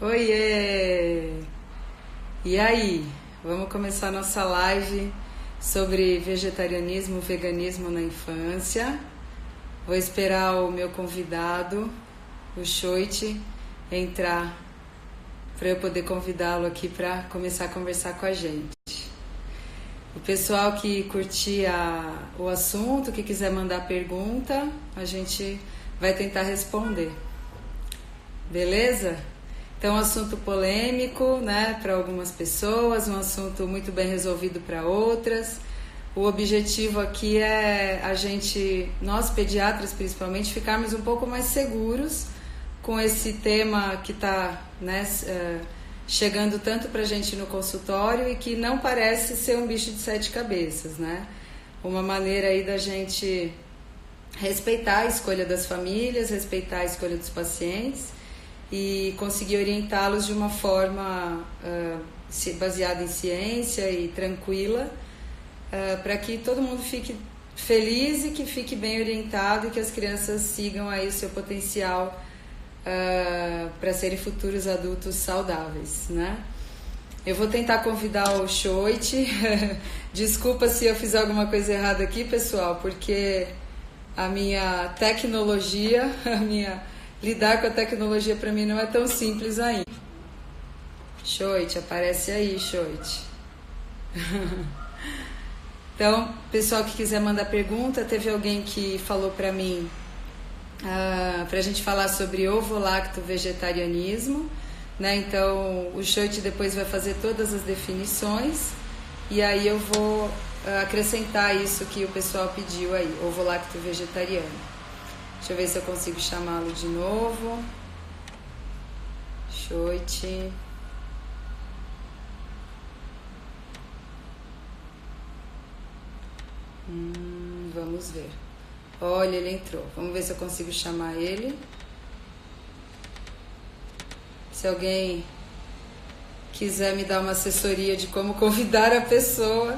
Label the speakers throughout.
Speaker 1: Oiê! E aí? Vamos começar nossa live sobre vegetarianismo, veganismo na infância. Vou esperar o meu convidado, o Choit, entrar para eu poder convidá-lo aqui para começar a conversar com a gente. O pessoal que curtir o assunto, que quiser mandar pergunta, a gente vai tentar responder. Beleza? Então, um assunto polêmico, né, para algumas pessoas, um assunto muito bem resolvido para outras. O objetivo aqui é nós pediatras principalmente, ficarmos um pouco mais seguros com esse tema que está, né, chegando tanto para a gente no consultório e que não parece ser um bicho de sete cabeças, né? Uma maneira aí da gente respeitar a escolha das famílias, respeitar a escolha dos pacientes e conseguir orientá-los de uma forma baseada em ciência e tranquila, para que todo mundo fique feliz e que fique bem orientado e que as crianças sigam aí o seu potencial para serem futuros adultos saudáveis, né? Eu vou tentar convidar o Choit. Desculpa se eu fizer alguma coisa errada aqui, pessoal, porque a minha tecnologia, lidar com a tecnologia para mim não é tão simples ainda. Choit, aparece aí, Choit. Então, pessoal que quiser mandar pergunta, teve alguém que falou para mim para a gente falar sobre ovo-lacto vegetarianismo, né? Então, o Choit depois vai fazer todas as definições e aí eu vou acrescentar isso que o pessoal pediu aí, ovo-lacto vegetariano. Deixa eu ver se eu consigo chamá-lo de novo. Choit. Vamos ver. Olha, ele entrou. Vamos ver se eu consigo chamar ele. Se alguém quiser me dar uma assessoria de como convidar a pessoa,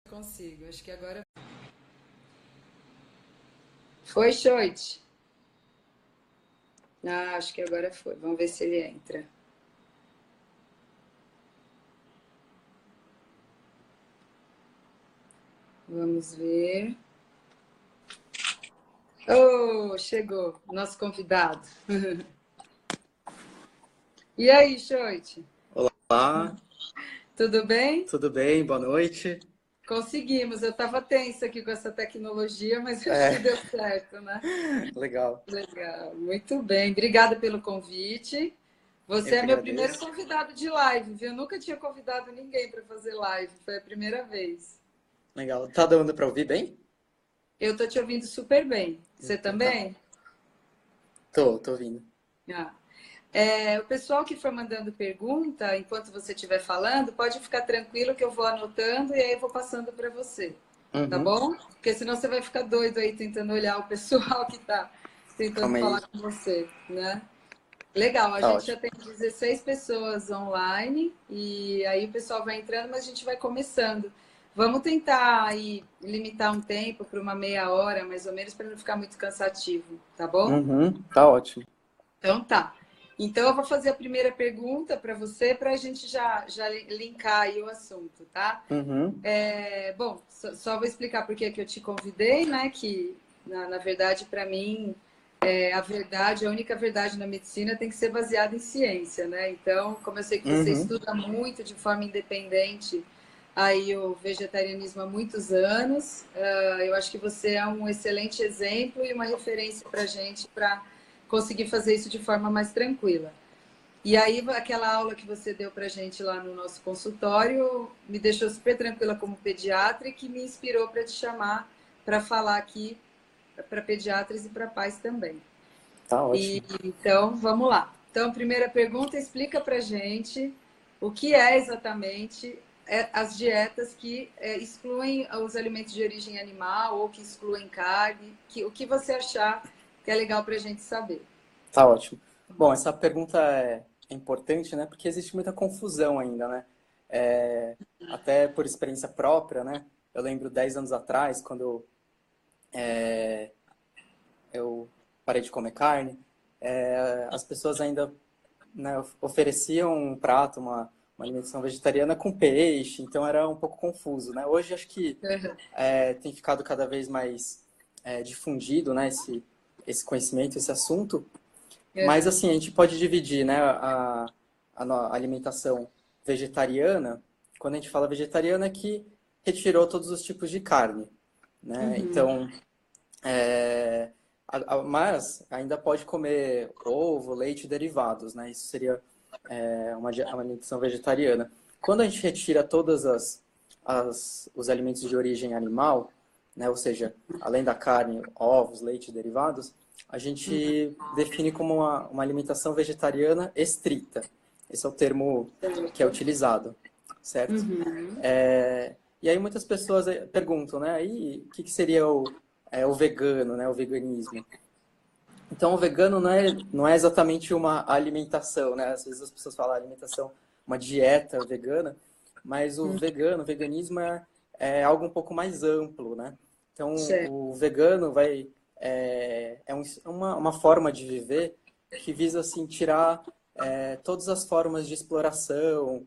Speaker 1: eu consigo. Acho que agora foi, Choit. Acho que agora foi. Vamos ver se ele entra. Vamos ver. Oh, chegou, nosso convidado. E aí, Choit?
Speaker 2: Olá.
Speaker 1: Tudo bem?
Speaker 2: Tudo bem? Boa noite.
Speaker 1: Conseguimos. Eu estava tensa aqui com essa tecnologia, mas acho que deu certo, né?
Speaker 2: Legal.
Speaker 1: Legal, muito bem. Obrigada pelo convite. Você
Speaker 2: Eu
Speaker 1: é
Speaker 2: que
Speaker 1: meu primeiro
Speaker 2: agradeço.
Speaker 1: convidado de live, viu? Eu nunca tinha convidado ninguém para fazer live, foi a primeira vez.
Speaker 2: Legal. Tá dando para ouvir bem?
Speaker 1: Eu tô te ouvindo super bem. Você
Speaker 2: Então tá.
Speaker 1: também?
Speaker 2: Tô ouvindo.
Speaker 1: Ah. O pessoal que for mandando pergunta, enquanto você estiver falando, pode ficar tranquilo que eu vou anotando e aí eu vou passando para você. Tá
Speaker 2: Uhum.
Speaker 1: bom? Porque senão você vai ficar doido aí tentando olhar o pessoal que está tentando
Speaker 2: Calma aí.
Speaker 1: falar com você, né? Legal, a
Speaker 2: Tá
Speaker 1: gente já
Speaker 2: ótimo.
Speaker 1: tem 16 pessoas online e aí o pessoal vai entrando, mas a gente vai começando. Vamos tentar aí limitar um tempo para uma meia hora, mais ou menos, para não ficar muito cansativo, tá bom?
Speaker 2: Uhum. Tá ótimo.
Speaker 1: Então tá. Então eu vou fazer a primeira pergunta para você, para a gente já linkar aí o assunto, tá?
Speaker 2: Uhum.
Speaker 1: Bom, só vou explicar por que eu te convidei, né? Que, na verdade, para mim, a única verdade na medicina tem que ser baseada em ciência, né? Então, como eu sei que você
Speaker 2: Uhum.
Speaker 1: estuda muito de forma independente aí o vegetarianismo há muitos anos, eu acho que você é um excelente exemplo e uma referência para a gente para conseguir fazer isso de forma mais tranquila. E aí, aquela aula que você deu para a gente lá no nosso consultório me deixou super tranquila como pediatra e que me inspirou para te chamar para falar aqui para pediatras e para pais também.
Speaker 2: Tá
Speaker 1: E
Speaker 2: ótimo.
Speaker 1: então, vamos lá. Então, primeira pergunta, explica para a gente o que é exatamente as dietas que excluem os alimentos de origem animal ou que excluem carne, o que você achar que é legal para a gente saber.
Speaker 2: Tá ótimo. Bom, essa pergunta é importante, né? Porque existe muita confusão ainda, né? Até por experiência própria, né? Eu lembro 10 anos atrás, quando eu parei de comer carne, as pessoas ainda né, ofereciam um prato, uma alimentação vegetariana com peixe, então era um pouco confuso, né? Hoje acho que
Speaker 1: Aham,
Speaker 2: tem ficado cada vez mais difundido, né, esse conhecimento, esse assunto. Mas
Speaker 1: aham,
Speaker 2: assim, a gente pode dividir, né, a alimentação vegetariana. Quando a gente fala vegetariana, é que retirou todos os tipos de carne, né?
Speaker 1: uhum,
Speaker 2: Então, é, mas ainda pode comer ovo, leite e derivados, né? Isso seria uma alimentação vegetariana. Quando a gente retira todas os alimentos de origem animal, né? Ou seja, além da carne, ovos, leite e derivados, a
Speaker 1: uhum,
Speaker 2: gente define como uma alimentação vegetariana estrita. Esse é o termo que é
Speaker 1: certo.
Speaker 2: utilizado, certo?
Speaker 1: Uhum,
Speaker 2: E aí muitas pessoas perguntam, né? Aí, o que seria o vegano, né? O veganismo. Então, o vegano não é exatamente uma alimentação, né? Às vezes as pessoas falam alimentação, uma dieta vegana, mas o
Speaker 1: uhum,
Speaker 2: vegano, o veganismo é algo um pouco mais amplo, né? Então,
Speaker 1: certo.
Speaker 2: o vegano uma forma de viver que visa, assim, tirar todas as formas de exploração,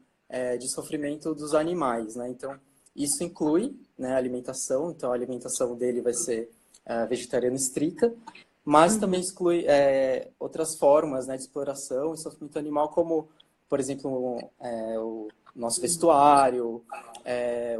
Speaker 2: de sofrimento dos animais, né? Então, isso inclui, né, a alimentação. Então, a alimentação dele vai ser vegetariana estrita, mas também
Speaker 1: Uhum,
Speaker 2: exclui outras formas, né, de exploração e sofrimento animal, como, por exemplo, o nosso vestuário,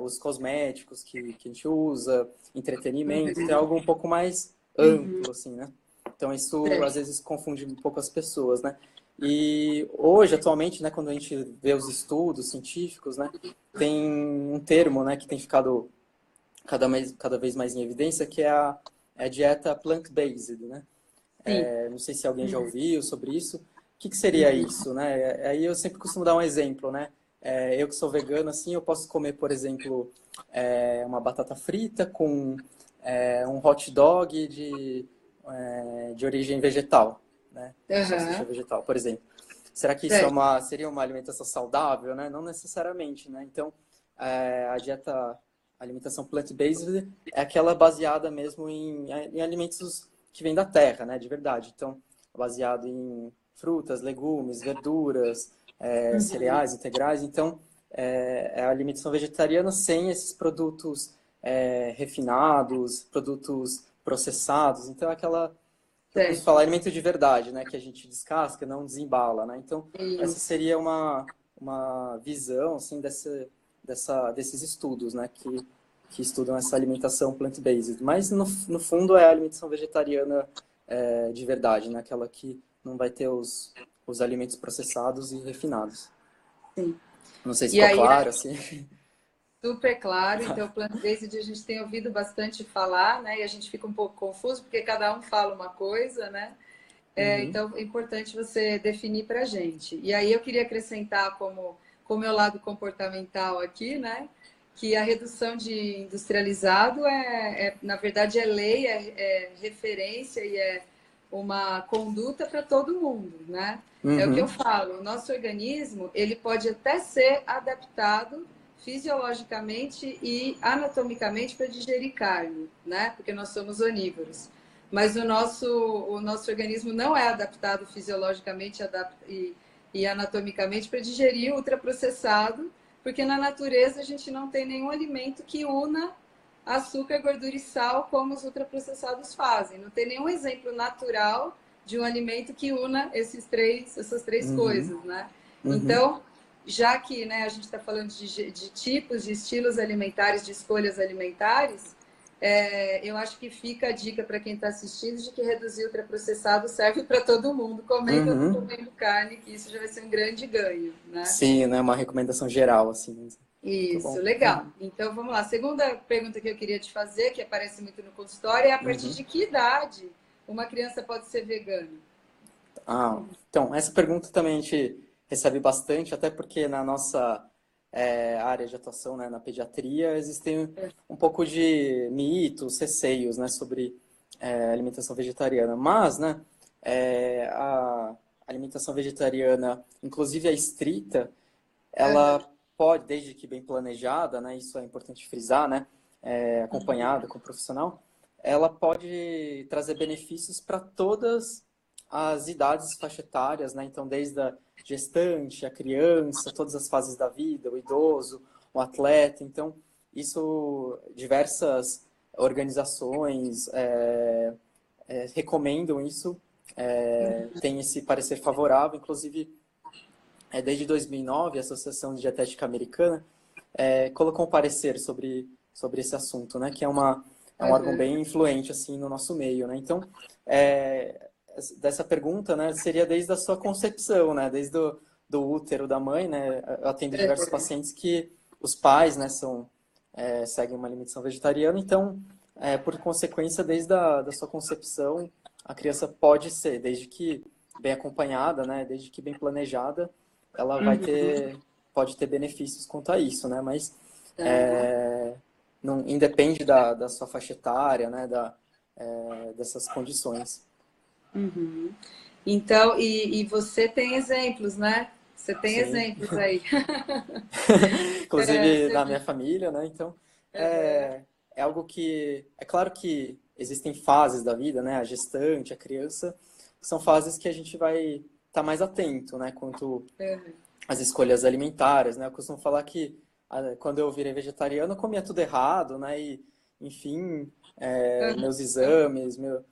Speaker 2: os cosméticos que a gente usa, entretenimento, tem algo um pouco mais
Speaker 1: uhum,
Speaker 2: amplo, assim, né? Então, isso às
Speaker 1: certo.
Speaker 2: vezes confunde um pouco as pessoas, né? E hoje, atualmente, né, quando a gente vê os estudos científicos, né, tem um termo, né, que tem ficado cada vez mais em evidência, que é a dieta plant-based, né?
Speaker 1: Sim.
Speaker 2: Não sei se alguém já
Speaker 1: Uhum,
Speaker 2: ouviu sobre isso. O que seria
Speaker 1: uhum,
Speaker 2: isso, né? Aí eu sempre costumo dar um exemplo, né? Eu que sou vegano, assim, eu posso comer, por exemplo, uma batata frita com um hot dog de origem vegetal, né? Com salsicha
Speaker 1: aham,
Speaker 2: vegetal, por exemplo. Será que isso
Speaker 1: certo.
Speaker 2: seria uma alimentação saudável, né? Não necessariamente, né? Então, a alimentação plant-based é aquela baseada mesmo em alimentos que vêm da terra, né? De verdade. Então, baseado em frutas, legumes, verduras,
Speaker 1: Uhum,
Speaker 2: cereais integrais. Então, é a alimentação vegetariana sem esses produtos refinados, produtos processados. Então, é aquela que eu costumo falar,
Speaker 1: certo.
Speaker 2: alimento de verdade, né? Que a gente descasca, não desembala, né? Então, essa
Speaker 1: Isso.
Speaker 2: seria uma visão, assim, desses estudos, né? Que estudam essa alimentação plant-based. Mas, no fundo, é a alimentação vegetariana de verdade, né? Aquela que não vai ter os alimentos processados e refinados.
Speaker 1: Sim.
Speaker 2: Não sei se
Speaker 1: E
Speaker 2: ficou
Speaker 1: aí
Speaker 2: claro, assim.
Speaker 1: super claro, então o plant-based a gente tem ouvido bastante falar, né? E a gente fica um pouco confuso porque cada um fala uma coisa, né?
Speaker 2: Uhum,
Speaker 1: Então é importante você definir para a gente. E aí eu queria acrescentar como o meu lado comportamental aqui, né? Que a redução de industrializado na verdade, é lei, é referência e é uma conduta para todo mundo, né? É o que eu
Speaker 2: uhum,
Speaker 1: falo, o nosso organismo, ele pode até ser adaptado fisiologicamente e anatomicamente para digerir carne, né? Porque nós somos onívoros. Mas o nosso organismo não é adaptado fisiologicamente e anatomicamente para digerir ultraprocessado, porque na natureza a gente não tem nenhum alimento que una açúcar, gordura e sal como os ultraprocessados fazem. Não tem nenhum exemplo natural de um alimento que una essas três
Speaker 2: uhum,
Speaker 1: coisas, né?
Speaker 2: uhum,
Speaker 1: Então, já que, né, a gente está falando de tipos, de estilos alimentares, de escolhas alimentares, eu acho que fica a dica para quem está assistindo de que reduzir o ultraprocessado serve para todo mundo, comendo ou não
Speaker 2: uhum.
Speaker 1: comendo carne, que isso já vai ser um grande ganho, né?
Speaker 2: Sim, né? Uma recomendação geral, assim. Muito
Speaker 1: Isso,
Speaker 2: bom.
Speaker 1: legal. Então vamos lá. Segunda pergunta que eu queria te fazer, que aparece muito no consultório, é a partir
Speaker 2: Uhum.
Speaker 1: de que idade uma criança pode ser vegana?
Speaker 2: Então, essa pergunta também a gente recebe bastante, até porque na nossa área de atuação, né, na pediatria, existem um pouco de mitos, receios, né, sobre alimentação vegetariana. Mas, né, a alimentação vegetariana, inclusive a estrita,
Speaker 1: Aham,
Speaker 2: ela pode, desde que bem planejada, né, isso é importante frisar, né, acompanhada com o profissional, ela pode trazer benefícios para todas as idades faixa etárias, né? Então, desde a gestante, a criança, todas as fases da vida, o idoso, o atleta. Então, isso, diversas organizações recomendam isso, tem esse parecer favorável, inclusive, desde 2009, a Associação de Dietética Americana colocou um parecer sobre esse assunto, né? Que é um órgão bem influente, assim, no nosso meio, né? Então, dessa pergunta, né, seria desde a sua concepção, né? Desde do útero da mãe, né? Eu atendo diversos pacientes que os pais, né, seguem uma alimentação vegetariana, então, por consequência, desde da sua concepção, a criança pode ser, desde que bem acompanhada, né? Desde que bem planejada, ela pode ter benefícios quanto a isso, né? Mas não independe da sua faixa etária, né? Dessas condições.
Speaker 1: Uhum. Então, e você tem exemplos, né? Você tem
Speaker 2: Sim.
Speaker 1: exemplos aí.
Speaker 2: Inclusive na minha família, né? Então, é algo que... É claro que existem fases da vida, né? A gestante, a criança, são fases que a gente vai estar mais atento, né? Quanto às escolhas alimentares, né? Eu costumo falar que quando eu virei vegetariano, eu comia tudo errado, né? E, enfim, meus exames, meu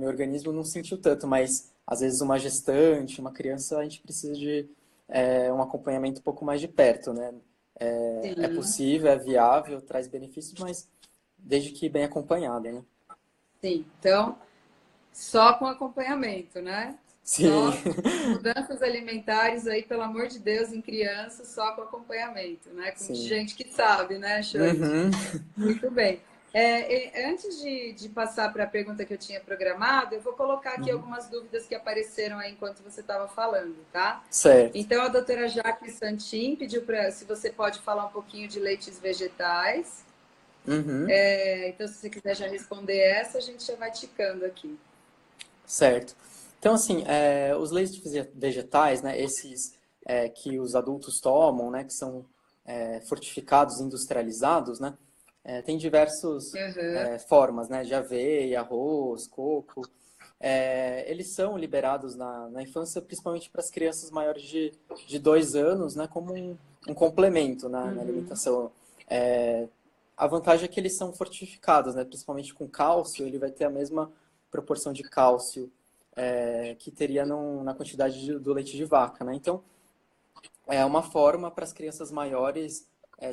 Speaker 2: organismo não sentiu tanto, mas às vezes uma gestante, uma criança, a gente precisa de um acompanhamento um pouco mais de perto, né? É possível, é viável, traz benefícios, mas desde que bem acompanhado, né?
Speaker 1: Sim, então, só com acompanhamento, né?
Speaker 2: Sim.
Speaker 1: Só mudanças alimentares aí, pelo amor de Deus, em crianças, só com acompanhamento, né? Com gente que sabe, né, Xande? Muito bem. Antes de passar para a pergunta que eu tinha programado, eu vou colocar aqui algumas dúvidas que apareceram aí enquanto você estava falando, tá?
Speaker 2: Certo.
Speaker 1: Então, a doutora Jaque Santin pediu se você pode falar um pouquinho de leites vegetais. Então, se você quiser já responder essa, a gente já vai ticando aqui.
Speaker 2: Certo. Então, assim, os leites vegetais, né, esses que os adultos tomam, né, que são fortificados, industrializados, né, tem diversas formas, né, de aveia, arroz, coco. Eles são liberados na infância, principalmente para as crianças maiores de 2 anos, né, como um complemento na alimentação. A vantagem é que eles são fortificados, né, principalmente com cálcio, ele vai ter a mesma proporção de cálcio que teria na quantidade do leite de vaca, né? Então, é uma forma para as crianças maiores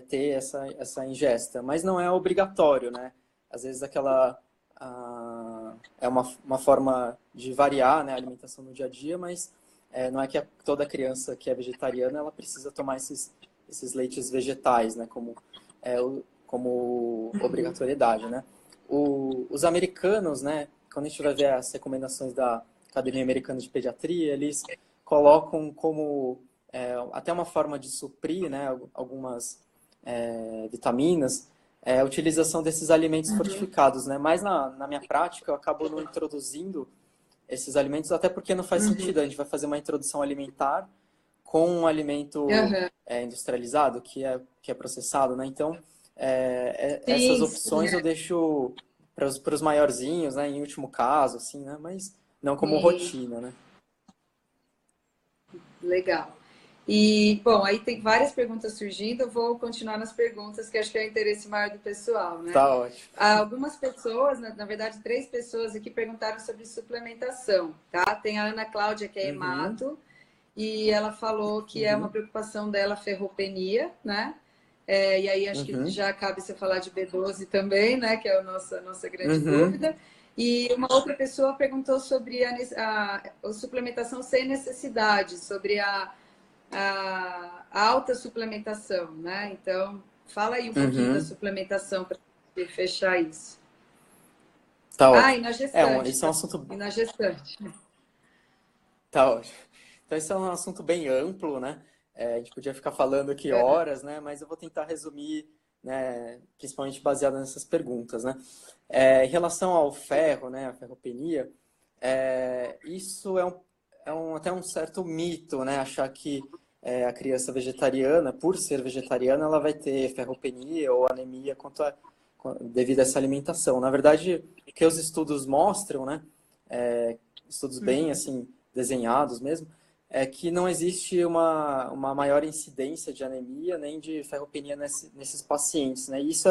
Speaker 2: ter essa ingesta, mas não é obrigatório, né? Às vezes é uma forma de variar, né, a alimentação no dia a dia, mas não é que toda criança que é vegetariana ela precisa tomar esses leites vegetais, né? Como obrigatoriedade, né? Os americanos, né? Quando a gente vai ver as recomendações da Academia Americana de Pediatria, eles colocam como até uma forma de suprir, né, algumas vitaminas, a utilização desses alimentos fortificados, né? Mas na minha prática eu acabo não introduzindo esses alimentos, até porque não faz sentido. A gente vai fazer uma introdução alimentar com um alimento industrializado, que é processado, né? Então, essas opções eu deixo para os maiorzinhos, né? Em último caso, assim, né? Mas não como rotina, né?
Speaker 1: Legal. E, bom, aí tem várias perguntas surgindo, eu vou continuar nas perguntas, que acho que é o interesse maior do pessoal, né?
Speaker 2: Tá ótimo.
Speaker 1: Algumas pessoas, na verdade 3 pessoas aqui perguntaram sobre suplementação, tá? Tem a Ana Cláudia, que é hemato, e ela falou que é uma preocupação dela a ferropenia, né? E aí acho que já cabe você falar de B12 também, né? Que é a nossa grande dúvida. E uma outra pessoa perguntou sobre a suplementação sem necessidade, sobre a alta suplementação, né? Então, fala aí um pouquinho da suplementação para fechar isso.
Speaker 2: Tá ótimo.
Speaker 1: E na gestante.
Speaker 2: Isso é um assunto...
Speaker 1: E na gestante.
Speaker 2: Tá ótimo. Então, isso é um assunto bem amplo, né? A gente podia ficar falando aqui horas, né? Mas eu vou tentar resumir, né? Principalmente baseado nessas perguntas, né? Em relação ao ferro, né? A ferropenia, isso até um certo mito, né? Achar que a criança vegetariana, por ser vegetariana, ela vai ter ferropenia ou anemia devido a essa alimentação. Na verdade, o que os estudos mostram, né? estudos bem assim desenhados mesmo, é que não existe uma maior incidência de anemia nem de ferropenia nesses pacientes, né? E isso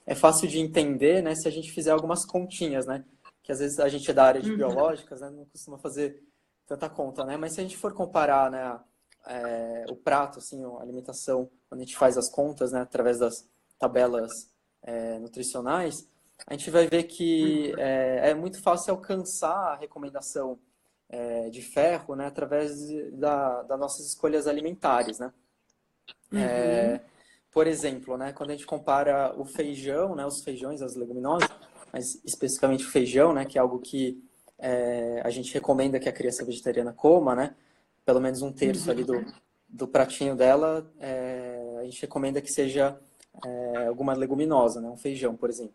Speaker 2: é fácil de entender, né, se a gente fizer algumas continhas, né? Que às vezes a gente é da área de biológicas, né, não costuma fazer tanta conta, né? Mas se a gente for comparar, né, o prato, assim, a alimentação, quando a gente faz as contas, né, através das tabelas nutricionais, a gente vai ver que é muito fácil alcançar a recomendação de ferro, né, através das nossas escolhas alimentares, né? Por exemplo, né, quando a gente compara o feijão, né, os feijões, as leguminosas, mas especificamente o feijão, né, que é algo que a gente recomenda que a criança vegetariana coma, né, pelo menos um terço ali do pratinho dela, a gente recomenda que seja alguma leguminosa, né, um feijão, por exemplo.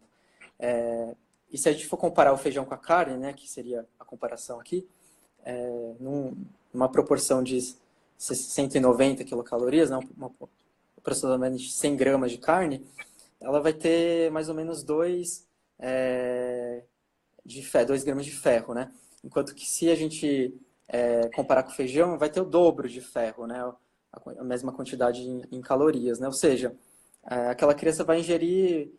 Speaker 2: E se a gente for comparar o feijão com a carne, né, que seria a comparação aqui, numa proporção de 190 quilocalorias, né, aproximadamente 100 gramas de carne, ela vai ter mais ou menos 2 gramas de ferro, né? Enquanto que se a gente comparar com o feijão, vai ter o dobro de ferro, né? A mesma quantidade em calorias, né? Ou seja, aquela criança vai ingerir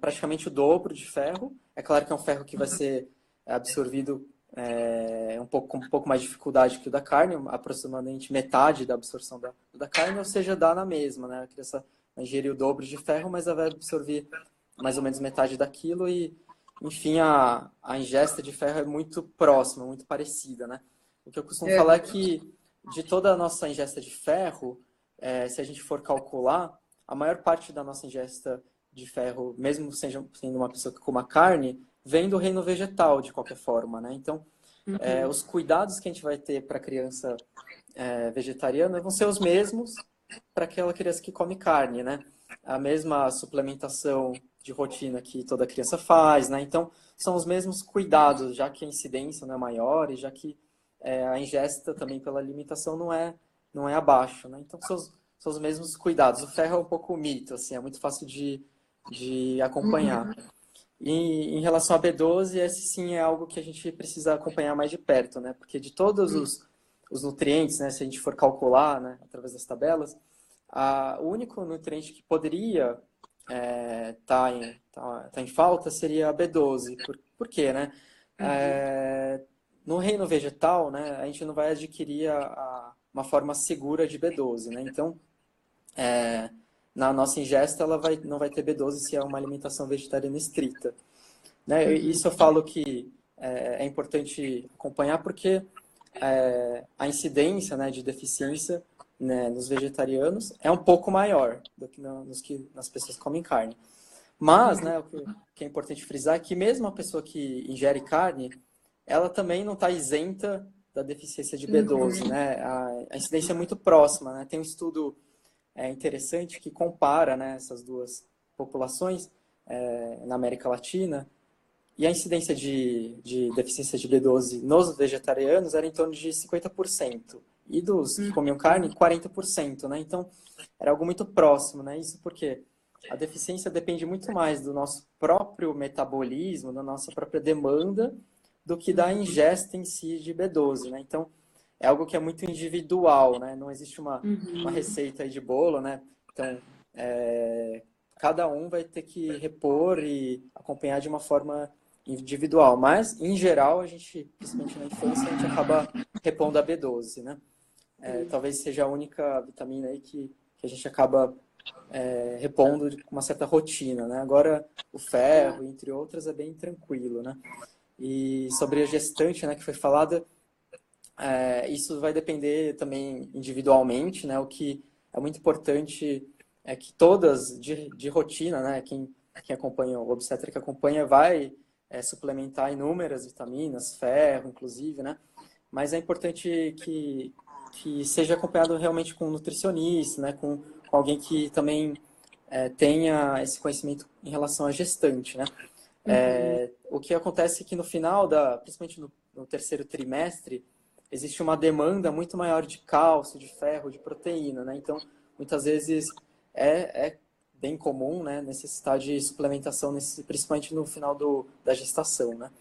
Speaker 2: praticamente o dobro de ferro. É claro que é um ferro que vai ser absorvido com um pouco mais de dificuldade que o da carne, aproximadamente metade da absorção da carne, ou seja, dá na mesma, né? A criança vai ingerir o dobro de ferro, mas ela vai absorver mais ou menos metade daquilo e, enfim, a ingesta de ferro é muito próxima, muito parecida, né? O que eu costumo falar é que de toda a nossa ingesta de ferro, se a gente for calcular, a maior parte da nossa ingesta de ferro, mesmo sendo uma pessoa que coma carne, vem do reino vegetal, de qualquer forma, né? Então, os cuidados que a gente vai ter para a criança vegetariana vão ser os mesmos para aquela criança que come carne, né? A mesma suplementação de rotina que toda criança faz, né? Então, são os mesmos cuidados, já que a incidência não é maior e já que a ingesta também pela alimentação não é abaixo, né? Então, são os mesmos cuidados. O ferro é um pouco mito, assim, é muito fácil de acompanhar. E em relação a B12, esse sim é algo que a gente precisa acompanhar mais de perto, né? Porque de todos os nutrientes, né, se a gente for calcular, né, através das tabelas, o único nutriente que poderia tá em falta seria a B12. Por quê, né? No reino vegetal, né, a gente não vai adquirir uma forma segura de B12, né? Então, na nossa ingesta, ela não vai ter B12 se é uma alimentação vegetariana estrita. Né? Isso eu falo que é importante acompanhar porque a incidência, né, de deficiência, né, nos vegetarianos é um pouco maior do que nas pessoas que comem carne. Mas, né, o que é importante frisar é que mesmo a pessoa que ingere carne, ela também não está isenta da deficiência de B12. Né? A incidência é muito próxima. Né? Tem um estudo interessante que compara, né, essas duas populações na América Latina, e a incidência de deficiência de B12 nos vegetarianos era em torno de 50%, e dos que comiam carne, 40%, né? Então, era algo muito próximo, né? Isso porque a deficiência depende muito mais do nosso próprio metabolismo, da nossa própria demanda, do que da ingesta em si de B12, né? Então, é algo que é muito individual, né? Não existe uma receita aí de bolo, né? Então, cada um vai ter que repor e acompanhar de uma forma individual. Mas, em geral, a gente, principalmente na infância, a gente acaba repondo a B12, né? Talvez seja a única vitamina aí que a gente acaba repondo com uma certa rotina, né? Agora, o ferro, entre outras, é bem tranquilo, né? E sobre a gestante, né, que foi falada, isso vai depender também individualmente, né? O que é muito importante é que todas de rotina, né? Quem acompanha, o obstetra que acompanha, vai suplementar inúmeras vitaminas, ferro, inclusive, né? Mas é importante que seja acompanhado realmente com um nutricionista, né? Com alguém que também tenha esse conhecimento em relação à gestante, né? O que acontece é que no final, principalmente no terceiro trimestre, existe uma demanda muito maior de cálcio, de ferro, de proteína, né? Então, muitas vezes é bem comum, né, necessitar de suplementação, principalmente no final da gestação, né?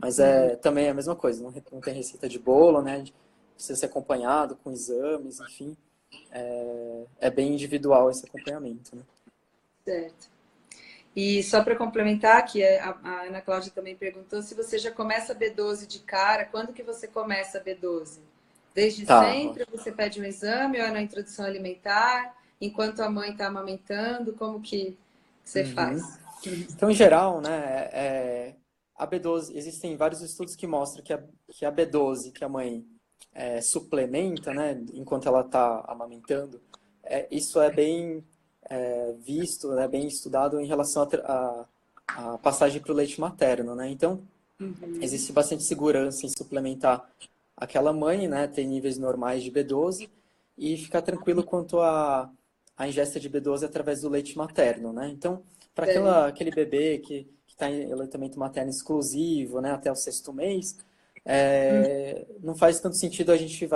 Speaker 2: Mas é também a mesma coisa, não tem receita de bolo, né? Precisa ser acompanhado com exames, enfim. É bem individual esse acompanhamento, né?
Speaker 1: Certo. E só para complementar, que a Ana Cláudia também perguntou se você já começa a B12 de cara, quando que você começa a B12? Desde
Speaker 2: Tá.
Speaker 1: sempre você pede um exame ou é na introdução alimentar? Enquanto a mãe está amamentando, como que você
Speaker 2: Uhum.
Speaker 1: faz?
Speaker 2: Então, em geral, né, a B12, existem vários estudos que mostram que a B12 que a mãe suplementa, né, enquanto ela está amamentando, isso é bem visto, né, bem estudado em relação à passagem para o leite materno, né? Então,
Speaker 1: Uhum.
Speaker 2: existe bastante segurança em suplementar aquela mãe, né, ter níveis normais de B12 e ficar tranquilo quanto à ingesta de B12 através do leite materno, né? Então, para
Speaker 1: Certo.
Speaker 2: aquele bebê que está em aleitamento materno exclusivo, né, até o sexto mês, não faz tanto sentido a gente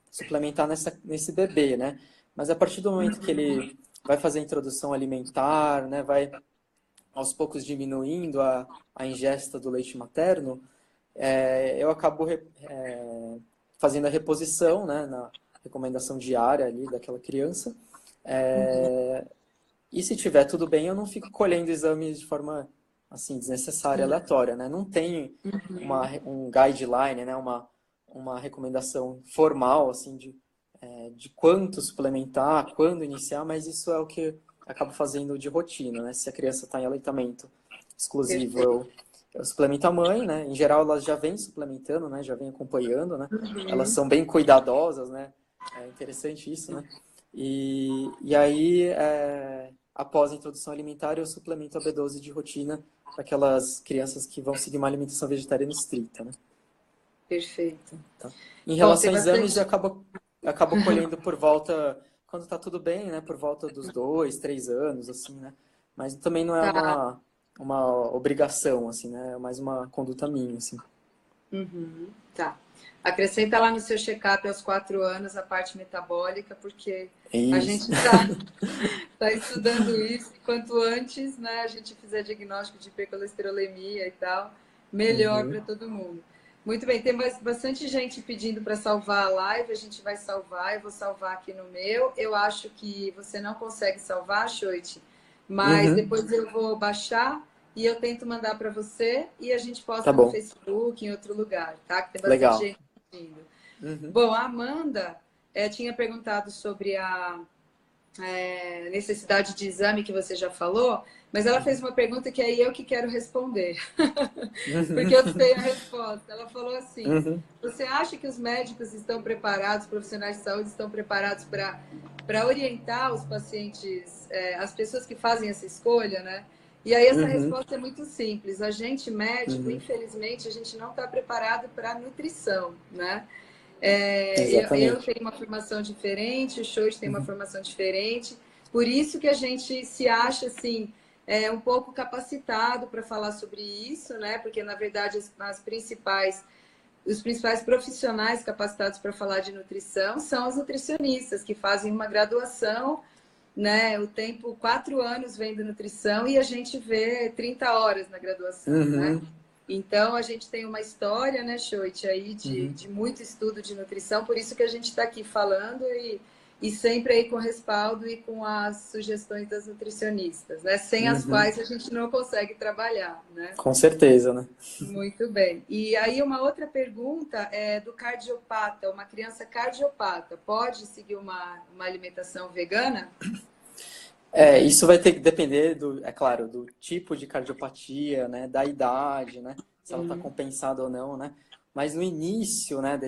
Speaker 2: suplementar nesse bebê, né? Mas a partir do momento que ele vai fazer a introdução alimentar, né, vai aos poucos diminuindo a ingesta do leite materno, eu acabo fazendo a reposição, né, na recomendação diária ali daquela criança. E se tiver tudo bem, eu não fico colhendo exames de forma assim desnecessária, aleatória, né? Não tem um guideline, né, uma recomendação formal assim de quanto suplementar, quando iniciar, mas isso é o que eu acabo fazendo de rotina, né? Se a criança está em aleitamento exclusivo,
Speaker 1: Perfeito.
Speaker 2: eu suplemento a mãe, né? Em geral, elas já vêm suplementando, né? Já vêm acompanhando, né? Elas
Speaker 1: Uhum.
Speaker 2: são bem cuidadosas, né? É interessante isso, né? E aí, após a introdução alimentar, eu suplemento a B12 de rotina para aquelas crianças que vão seguir uma alimentação vegetariana estrita, né?
Speaker 1: Perfeito.
Speaker 2: Tá? Em
Speaker 1: Bom, tem
Speaker 2: relação a exames,
Speaker 1: bastante.
Speaker 2: eu acabo colhendo por volta, quando está tudo bem, né? Por volta dos 2, 3 anos, assim, né? Mas também não é
Speaker 1: Tá.
Speaker 2: uma obrigação, assim, né? É mais uma conduta minha, assim.
Speaker 1: Uhum. Tá. Acrescenta lá no seu check-up aos 4 anos a parte metabólica, porque
Speaker 2: É
Speaker 1: a
Speaker 2: isso.
Speaker 1: gente está estudando isso. E quanto antes, né, a gente fizer diagnóstico de hipercolesterolemia e tal, melhor para
Speaker 2: Uhum.
Speaker 1: todo mundo. Muito bem, tem bastante gente pedindo para salvar a live, a gente vai salvar, eu vou salvar aqui no meu. Eu acho que você não consegue salvar, Choit, mas
Speaker 2: Uhum.
Speaker 1: depois eu vou baixar e eu tento mandar para você e a gente
Speaker 2: Tá
Speaker 1: posta no
Speaker 2: bom.
Speaker 1: Facebook, em outro lugar, tá? Que tem bastante
Speaker 2: Legal.
Speaker 1: gente pedindo.
Speaker 2: Uhum.
Speaker 1: Bom, a Amanda tinha perguntado sobre a necessidade de exame que você já falou, mas ela fez
Speaker 2: Uhum.
Speaker 1: uma pergunta que é eu que quero responder, porque eu
Speaker 2: Uhum.
Speaker 1: sei a resposta. Ela falou assim:
Speaker 2: Uhum.
Speaker 1: você acha que os médicos estão preparados, os profissionais de saúde estão preparados para orientar os pacientes, as pessoas que fazem essa escolha, né? E aí essa
Speaker 2: Uhum.
Speaker 1: resposta é muito simples. A gente médico,
Speaker 2: Uhum.
Speaker 1: infelizmente, a gente não está preparado para nutrição, né? Eu
Speaker 2: Exatamente.
Speaker 1: tenho uma formação diferente, o Shows tem uma formação diferente, por isso que a gente se acha assim um pouco capacitado para falar sobre isso, né? Porque na verdade os principais profissionais capacitados para falar de nutrição são os nutricionistas que fazem uma graduação, né? O tempo 4 anos vendo nutrição e a gente vê 30 horas na graduação, né?
Speaker 2: Uhum.
Speaker 1: Então, a gente tem uma história, né, Choit, aí
Speaker 2: Uhum.
Speaker 1: de muito estudo de nutrição, por isso que a gente está aqui falando e sempre aí com respaldo e com as sugestões das nutricionistas, né? Sem as
Speaker 2: Uhum.
Speaker 1: quais a gente não consegue trabalhar, né?
Speaker 2: Com certeza, né?
Speaker 1: Muito bem. E aí, uma outra pergunta é do cardiopata. Uma criança cardiopata pode seguir uma alimentação vegana?
Speaker 2: Isso vai ter que depender é claro, do tipo de cardiopatia, né, da idade, né, se ela está compensada ou não, né, mas no início, né,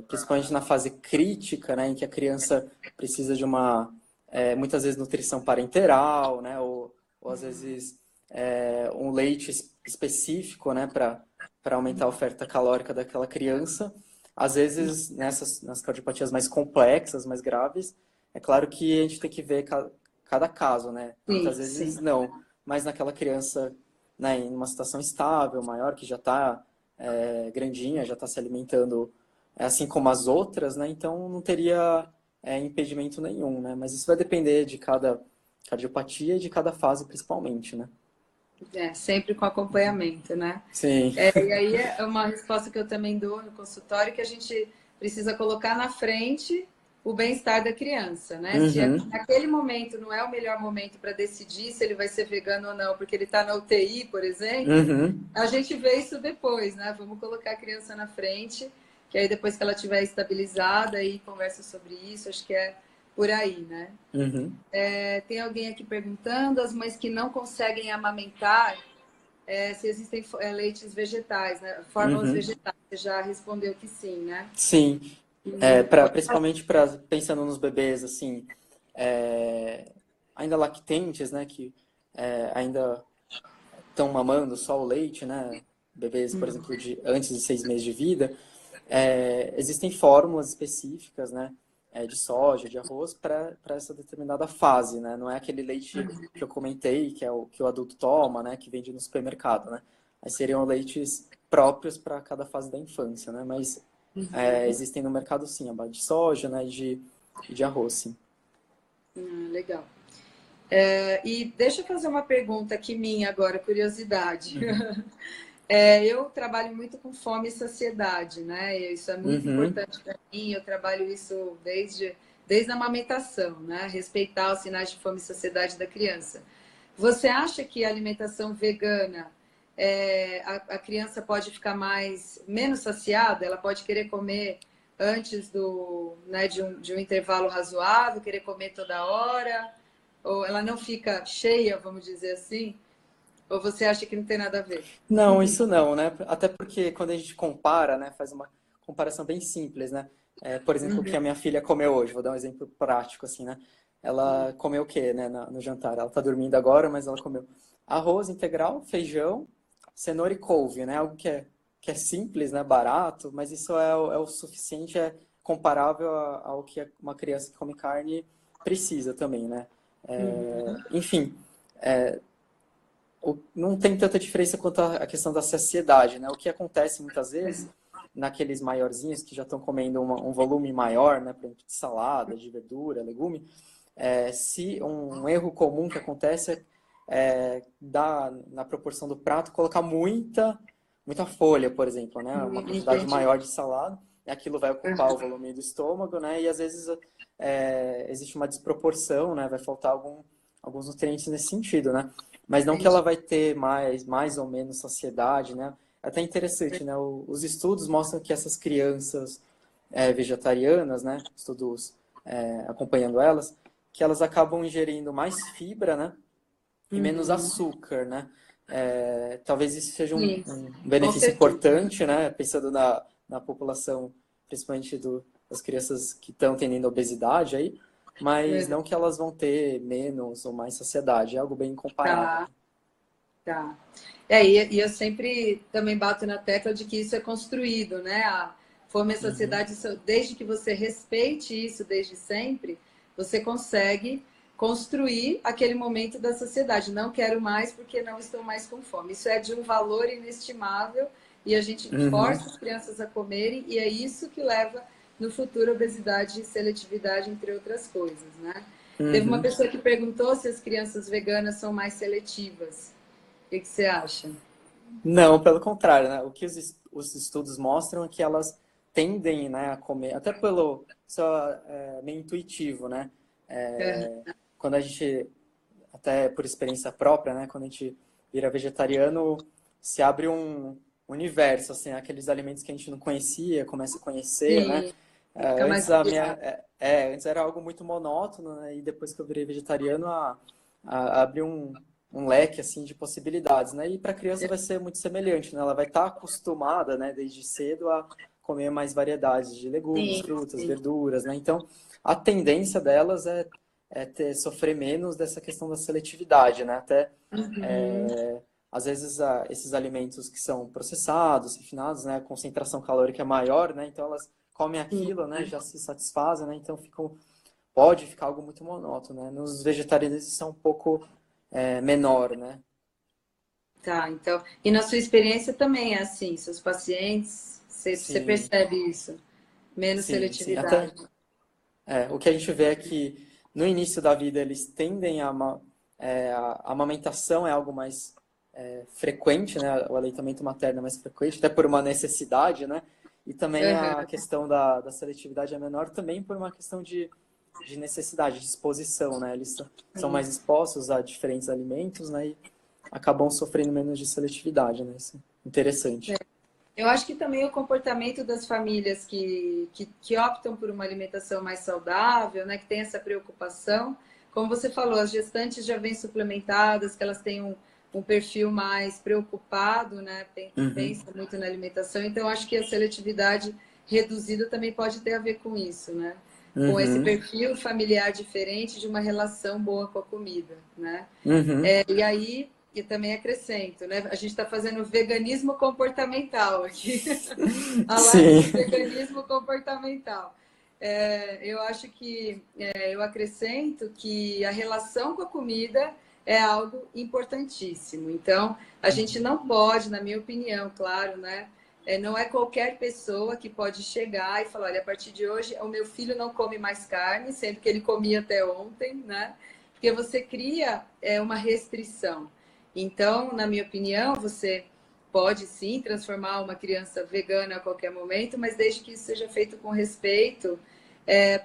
Speaker 2: principalmente na fase crítica, né, em que a criança precisa de muitas vezes nutrição parenteral, né, ou às vezes um leite específico, né, para aumentar a oferta calórica daquela criança, às vezes nas cardiopatias mais complexas, mais graves, é claro que a gente tem que ver cada caso, né? Muitas
Speaker 1: Sim,
Speaker 2: vezes
Speaker 1: sim.
Speaker 2: não, mas naquela criança, né, em uma situação estável, maior, que já está grandinha, já está se alimentando assim como as outras, né? Então não teria impedimento nenhum, né? Mas isso vai depender de cada cardiopatia e de cada fase, principalmente, né?
Speaker 1: Sempre com acompanhamento, né?
Speaker 2: Sim.
Speaker 1: E aí é uma resposta que eu também dou no consultório, que a gente precisa colocar na frente o bem-estar da criança, né? Se
Speaker 2: Uhum,
Speaker 1: naquele momento não é o melhor momento para decidir se ele vai ser vegano ou não, porque ele está na UTI, por exemplo,
Speaker 2: uhum,
Speaker 1: a gente vê isso depois, né? Vamos colocar a criança na frente, que aí depois que ela estiver estabilizada, aí conversa sobre isso, acho que é por aí, né?
Speaker 2: uhum,
Speaker 1: Tem alguém aqui perguntando, as mães que não conseguem amamentar, se existem leites vegetais, né? Fórmulas
Speaker 2: uhum.
Speaker 1: vegetais. Você já respondeu que sim, né?
Speaker 2: Sim.
Speaker 1: Pode falar.
Speaker 2: Principalmente pensando nos bebês, assim, é, ainda lactentes, né, que ainda estão mamando só o leite, né, bebês, por exemplo, de antes de 6 meses de vida, existem fórmulas específicas, né, de soja, de arroz, para essa determinada fase, né, não é aquele leite que eu comentei, que é o que o adulto toma, né, que vende no supermercado, né, aí seriam leites próprios para cada fase da infância, né, mas existem no mercado sim, a base de soja, né, e de arroz, sim.
Speaker 1: Legal. E deixa eu fazer uma pergunta aqui minha agora, curiosidade.
Speaker 2: Uhum.
Speaker 1: Eu trabalho muito com fome e saciedade, né? E isso é muito
Speaker 2: Uhum.
Speaker 1: importante para mim. Eu trabalho isso desde a amamentação, né? Respeitar os sinais de fome e saciedade da criança. Você acha que a alimentação vegana, a criança pode ficar menos saciada? Ela pode querer comer antes né, de um intervalo razoável, querer comer toda hora? Ou ela não fica cheia, vamos dizer assim? Ou você acha que não tem nada a ver?
Speaker 2: Não, isso não, né? Até porque quando a gente compara, né, faz uma comparação bem simples, né? Por exemplo, o que a minha filha comeu hoje, vou dar um exemplo prático, assim, né? Ela comeu o quê, né, no jantar? Ela tá dormindo agora, mas ela comeu arroz integral, feijão, cenoura e couve, né? Algo que é simples, né, barato, mas isso é o suficiente, é comparável ao que uma criança que come carne precisa também, né? Enfim, não tem tanta diferença quanto a questão da saciedade, né? O que acontece muitas vezes naqueles maiorzinhos que já estão comendo um volume maior, né, por exemplo, de salada, de verdura, legume, se um erro comum que acontece na proporção do prato, colocar muita folha, por exemplo, né? Uma quantidade
Speaker 1: Entendi.
Speaker 2: maior de salada, e aquilo vai ocupar o volume do estômago, né? E às vezes existe uma desproporção, né? Vai faltar alguns nutrientes nesse sentido, né? Mas não que ela
Speaker 1: Entendi.
Speaker 2: vai ter mais ou menos saciedade, né? É até interessante, né? Os estudos mostram que essas crianças vegetarianas, né? Estudos acompanhando elas, que elas acabam ingerindo mais fibra, né? E menos açúcar, né? Talvez isso seja
Speaker 1: Sim,
Speaker 2: um
Speaker 1: com
Speaker 2: benefício
Speaker 1: certeza.
Speaker 2: importante, né? Pensando na população, principalmente das crianças que estão tendo obesidade aí, mas
Speaker 1: É.
Speaker 2: não que elas vão ter menos ou mais saciedade, é algo bem comparável.
Speaker 1: Tá, tá. E eu sempre também bato na tecla de que isso é construído, né? A fome e a
Speaker 2: Uhum,
Speaker 1: sociedade, desde que você respeite isso desde sempre, você consegue construir aquele momento da sociedade. Não quero mais porque não estou mais com fome. Isso é de um valor inestimável e a gente
Speaker 2: uhum,
Speaker 1: força as crianças a comerem e é isso que leva no futuro obesidade e seletividade, entre outras coisas, né? Teve uma
Speaker 2: uhum.
Speaker 1: pessoa que perguntou se as crianças veganas são mais seletivas. O que você acha?
Speaker 2: Não, pelo contrário, né? O que os estudos mostram é que elas tendem, né, a comer, até pelo só meio intuitivo, né? Quando a gente, até por experiência própria, né, quando a gente vira vegetariano, se abre um universo, assim, aqueles alimentos que a gente não conhecia, começa a conhecer, né?
Speaker 1: Sim, fica mais variado.
Speaker 2: Antes era algo muito monótono, né? E depois que eu virei vegetariano, abre um leque assim de possibilidades, né? E para a criança vai ser muito semelhante, né? Ela vai estar acostumada, né, desde cedo a comer mais variedades de legumes,
Speaker 1: Sim,
Speaker 2: frutas,
Speaker 1: sim.
Speaker 2: verduras, né? Então, a tendência delas sofrer menos dessa questão da seletividade, né? Até
Speaker 1: Uhum.
Speaker 2: é, às vezes esses alimentos que são processados, refinados, né? A concentração calórica é maior, né? Então elas comem
Speaker 1: Sim.
Speaker 2: aquilo, né? Já se satisfazem, né? Então pode ficar algo muito monótono, né? Nos vegetarianos isso é um pouco menor, né?
Speaker 1: Tá, então. E na sua experiência também é assim, seus pacientes, você
Speaker 2: Sim,
Speaker 1: percebe isso? Menos
Speaker 2: sim. Até
Speaker 1: seletividade.
Speaker 2: o que a gente vê é que no início da vida eles tendem a amamentação é algo mais frequente, né? O aleitamento materno é mais frequente, até por uma necessidade, né? E também a
Speaker 1: Aham.
Speaker 2: questão da seletividade é menor também por uma questão de necessidade, de exposição, né? Eles são mais expostos a diferentes alimentos, né? E acabam sofrendo menos de seletividade, né? Isso é interessante.
Speaker 1: Eu acho que também o comportamento das famílias que optam por uma alimentação mais saudável, né, que tem essa preocupação, como você falou, as gestantes já vêm suplementadas, que elas têm um perfil mais preocupado, né, que
Speaker 2: Uhum,
Speaker 1: pensa muito na alimentação, então acho que a seletividade reduzida também pode ter a ver com isso, né? Com esse
Speaker 2: uhum,
Speaker 1: perfil familiar diferente de uma relação boa com a comida, né?
Speaker 2: uhum.
Speaker 1: E aí, e também acrescento, né? A gente está fazendo veganismo comportamental aqui, a live
Speaker 2: Sim.
Speaker 1: do veganismo comportamental. Eu acho que eu acrescento que a relação com a comida é algo importantíssimo. Então, a gente não pode, na minha opinião, claro, né? Não é qualquer pessoa que pode chegar e falar, olha, a partir de hoje o meu filho não come mais carne, sendo que ele comia até ontem, né? Porque você cria uma restrição. Então, na minha opinião, você pode sim transformar uma criança vegana a qualquer momento, mas desde que isso seja feito com respeito,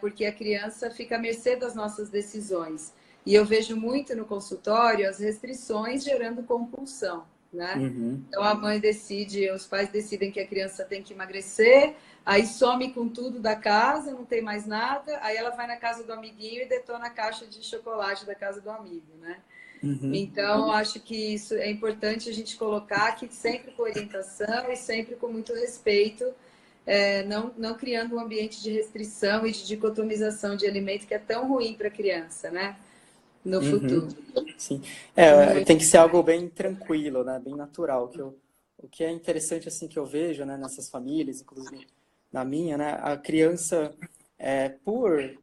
Speaker 1: porque a criança fica à mercê das nossas decisões. E eu vejo muito no consultório as restrições gerando compulsão, né?
Speaker 2: Uhum.
Speaker 1: Então a mãe decide, os pais decidem que a criança tem que emagrecer, aí some com tudo da casa, não tem mais nada, aí ela vai na casa do amiguinho e detona a caixa de chocolate da casa do amigo, né?
Speaker 2: Uhum.
Speaker 1: Então, acho que isso é importante a gente colocar aqui sempre com orientação e sempre com muito respeito, não criando um ambiente de restrição e de dicotomização de alimento que é tão ruim para a criança, né? No
Speaker 2: Uhum.
Speaker 1: futuro.
Speaker 2: Sim.
Speaker 1: Muito.
Speaker 2: Tem que ser algo bem tranquilo, né? Bem natural. O que é interessante, assim, que eu vejo, né, nessas famílias, inclusive na minha, né? A criança, por